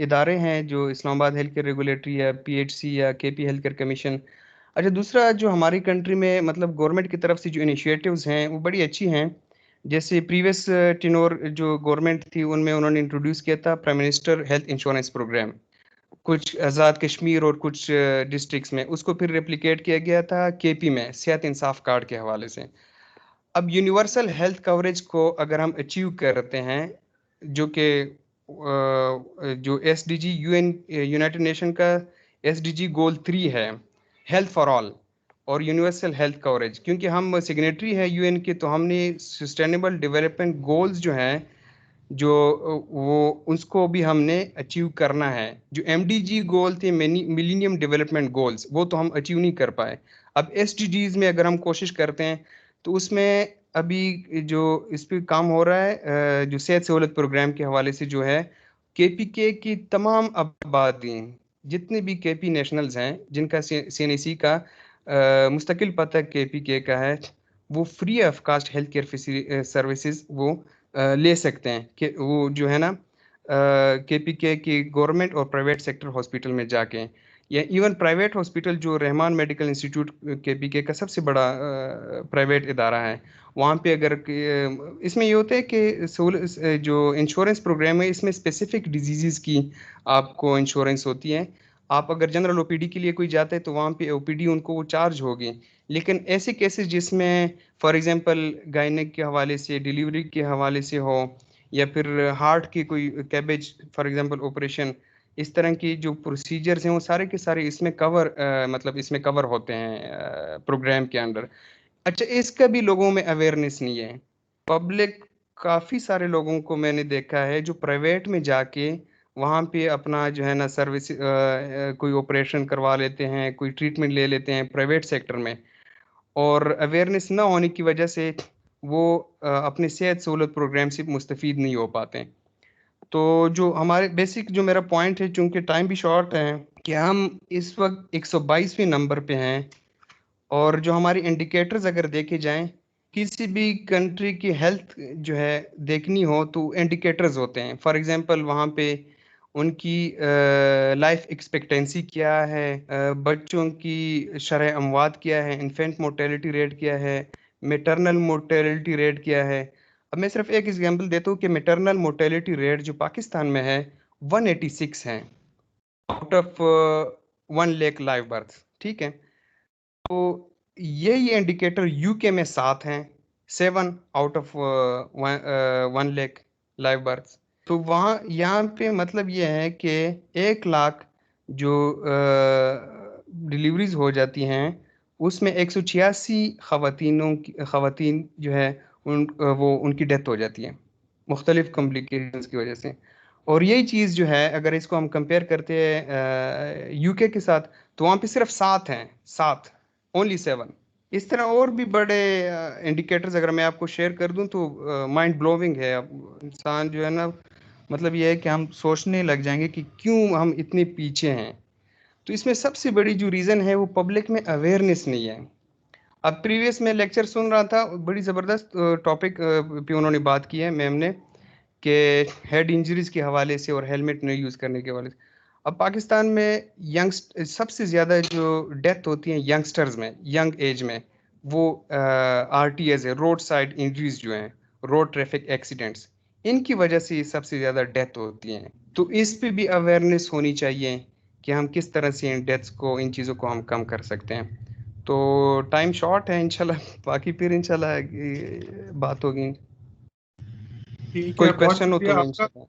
इदारे हैं जो इस्लामाबाद हेल्थ केयर रेगुलेटरी या पीएचसी या केपी हेल्थ केयर कमीशन। अच्छा, दूसरा जो हमारी कंट्री में मतलब गवर्नमेंट की तरफ से जो इनिशिएटिव्स हैं वो बड़ी अच्छी हैं। जैसे प्रीवियस टिनोर जो गवर्नमेंट थी उनमें उन्होंने इंट्रोड्यूस किया था prime minister health insurance programme, कुछ आज़ाद कश्मीर और कुछ डिस्ट्रिक्ट्स में। उसको फिर रेप्लिकेट किया गया था केपी में सेहत इंसाफ कार्ड के हवाले से। अब यूनिवर्सल हेल्थ कवरेज को अगर हम अचीव करते हैं, जो कि जो एसडीजी यूनाइटेड नेशन का एसडीजी गोल 3 है, हेल्थ फॉर ऑल और यूनिवर्सल हेल्थ कवरेज, क्योंकि हम सिग्नेटरी है यूएन के, तो हमने सस्टेनेबल डेवलपमेंट गोल्स जो हैं जो वो उसको भी हमने अचीव करना है। जो एमडीजी गोल थे मिलीनियम डेवलपमेंट गोल्स, वो तो हम अचीव नहीं कर पाए। अब एसडीजीज में अगर हम कोशिश करते हैं तो उसमें अभी जो इस पे काम हो रहा है जो सेहत सहूलत प्रोग्राम के हवाले से जो है, केपीके की तमाम आबादी, जितने भी केपी नेशनल्स हैं जिनका सीएनएसी का मुस्तकिल पता केपीके का है, वो free of cost health care services वो ले सकते हैं कि वो जो है ना केपीके की गवर्नमेंट और प्राइवेट सेक्टर हॉस्पिटल में जाके, या इवन प्राइवेट हॉस्पिटल जो रहमान मेडिकल इंस्टीट्यूट केपीके का सबसे बड़ा प्राइवेट इदारा है, वहाँ पे अगर इसमें ये होता है कि जो इंश्योरेंस प्रोग्राम है इसमें स्पेसिफिक डिजीज़ की आपको इंश्योरेंस होती है। आप अगर जनरल ओपीडी के लिए कोई जाता है तो वहाँ पे ओपीडी उनको वो चार्ज होगी, लेकिन ऐसे केसेस जिसमें फॉर एग्जांपल गायनेक के हवाले से, डिलीवरी के हवाले से हो, या फिर हार्ट की कोई कैबेज फॉर एग्जांपल ऑपरेशन, इस तरह की जो प्रोसीजर्स हैं वो सारे के सारे इसमें मतलब इसमें कवर होते हैं प्रोग्राम के अंडर। अच्छा, इसका भी लोगों में अवेयरनेस नहीं है। पब्लिक, काफ़ी सारे लोगों को मैंने देखा है जो प्राइवेट में जाके वहाँ पे अपना जो है ना सर्विस कोई ऑपरेशन करवा लेते हैं, कोई ट्रीटमेंट ले लेते हैं प्राइवेट सेक्टर में, और अवेयरनेस ना होने की वजह से वो अपने सेहत सहूलत प्रोग्राम से मुस्तफ़ीद नहीं हो पाते हैं। तो जो हमारे बेसिक जो मेरा पॉइंट है, चूंकि टाइम भी शॉर्ट है, कि हम इस वक्त 122वें नंबर पे हैं, और जो हमारे इंडिकेटर्स अगर देखे जाएं, किसी भी कंट्री की हेल्थ जो है देखनी हो तो इंडिकेटर्स होते हैं। फॉर एग्जांपल वहाँ पे उनकी लाइफ एक्सपेक्टेंसी क्या है, बच्चों की शरह अमवात क्या है, इन्फेंट मोर्टेलिटी रेट क्या है, मेटरनल मोर्टेलिटी रेट क्या है। अब मैं सिर्फ एक एग्जांपल देता हूँ कि मेटरनल मोर्टेलिटी रेट जो पाकिस्तान में है 186 है out of 1 lakh live birth, ठीक है। तो यही इंडिकेटर यूके में 7 हैं, 7 out of 1 lakh live birth. तो वहाँ यहाँ पे मतलब ये है कि 1 लाख जो डिलीवरीज हो जाती हैं उसमें 186 खवातीन जो है वो उनकी डेथ हो जाती है मुख्तलिफ कॉम्प्लिकेशंस की वजह से। और यही चीज़ जो है अगर इसको हम कंपेयर करते हैं यूके के साथ, तो वहाँ पे सिर्फ 7 हैं, 7, ओनली 7। इस तरह और भी बड़े इंडिकेटर्स अगर मैं आपको शेयर कर दूं तो माइंड ब्लोविंग है। अब इंसान जो है ना, मतलब ये है कि हम सोचने लग जाएंगे कि क्यों हम इतने पीछे हैं। तो इसमें सबसे बड़ी जो रीज़न है वो पब्लिक में अवेयरनेस नहीं है। अब प्रीवियस में लेक्चर सुन रहा था, बड़ी ज़बरदस्त टॉपिक पे उन्होंने बात की है मैम ने, कि हेड इंजरीज के हवाले से और हेलमेट नहीं यूज़ करने के हवाले से। अब पाकिस्तान में सबसे ज़्यादा जो डेथ होती है यंगस्टर्स में, यंग एज में, वो आरटीएस है, रोड साइड इंजरीज जो हैं, रोड ट्रैफिक एक्सीडेंट्स, इनकी वजह से सबसे ज़्यादा डेथ होती हैं। तो इस पे भी अवेयरनेस होनी चाहिए कि हम किस तरह से इन डेथ्स को, इन चीज़ों को हम कम कर सकते हैं। तो टाइम शॉर्ट है इंशाल्लाह, बाकी फिर इंशाल्लाह बात होगी। ठीक कोई है, बहुत क्वेश्चन हो तो शुक्रिया मैं आपका। इंशाल्लाह।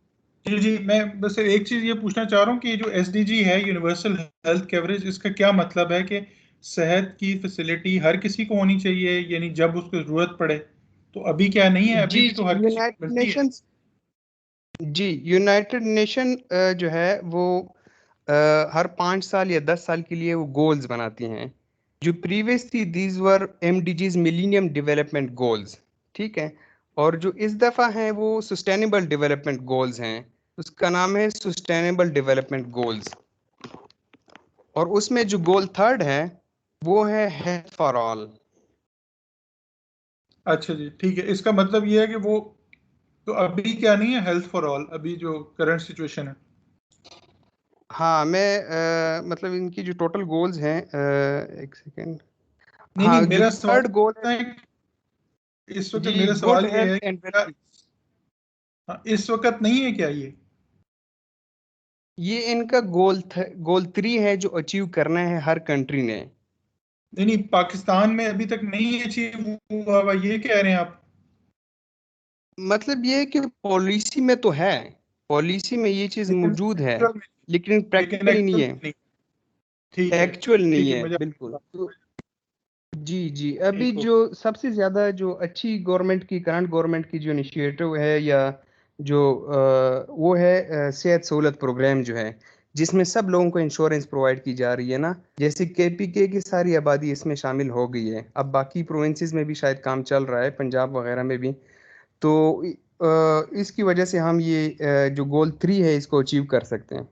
जी जी, मैं बस एक चीज ये पूछना चाह रहा हूँ कि जो एसडीजी है यूनिवर्सल हेल्थ कवरेज, इसका क्या मतलब है कि सेहत की फैसिलिटी हर किसी को होनी चाहिए, यानी जब उसको जरूरत पड़े? तो अभी क्या नहीं है, अभी जी भी तो हर किसी को यूनाइटेड मिलती है। नेशन, जी यूनाइटेड नेशन जो है वो हर 5 साल या 10 साल के लिए वो गोल्स बनाती हैं। जो प्रीवियस थी these were MDGs millennium development goals, ठीक है। और जो इस दफ़ा हैं वो सस्टेनेबल डेवलपमेंट गोल्स हैं, उसका नाम है सस्टेनेबल डेवलपमेंट गोल्स। और उसमें जो गोल 3rd है वो है हेल्थ फॉर ऑल। अच्छा जी, ठीक है। इसका मतलब ये है कि वो तो अभी क्या नहीं है हेल्थ फॉर ऑल, अभी जो करंट सिचुएशन है? हाँ, मैं मतलब इनकी जो टोटल गोल्स हैं, एक सेकेंड। नहीं हाँ, नहीं, जो मेरा थर्ड गोल है सवाल है, इस वक्त जी, मेरा गुड सवाल ये है हेल्थ कि एंड क्या हाँ, इस वक्त नहीं है क्या ये इनका गोल 3 है जो अचीव करना है हर कंट्री ने। नहीं नहीं, पाकिस्तान में अभी तक नहीं अचीव हुआ हुआ, ये कह रहे हैं आप? मतलब ये है कि पॉलिसी में तो है, पॉलिसी में ये चीज लेकिन मौजूद है, एक्चुअल में लेकिन लेकिन प्रैक्टिकली नहीं एक्चुअल है, में नहीं। ठीक है, एक्चुअल नहीं ठीक है, है मुझे बिल्कुल। तो जी जी, अभी ठीक हो। जो सबसे ज्यादा जो अच्छी गवर्नमेंट की, करंट गवर्नमेंट की जो इनिशिएटिव है या जो वो है सेहत सहूलत प्रोग्राम जो है, जिसमें सब लोगों को इंश्योरेंस प्रोवाइड की जा रही है ना, जैसे केपीके की सारी आबादी इसमें शामिल हो गई है, अब बाकी प्रोविंसेस में भी शायद काम चल रहा है, पंजाब वगैरह में भी। तो इसकी वजह से हम ये जो गोल 3 है इसको अचीव कर सकते हैं।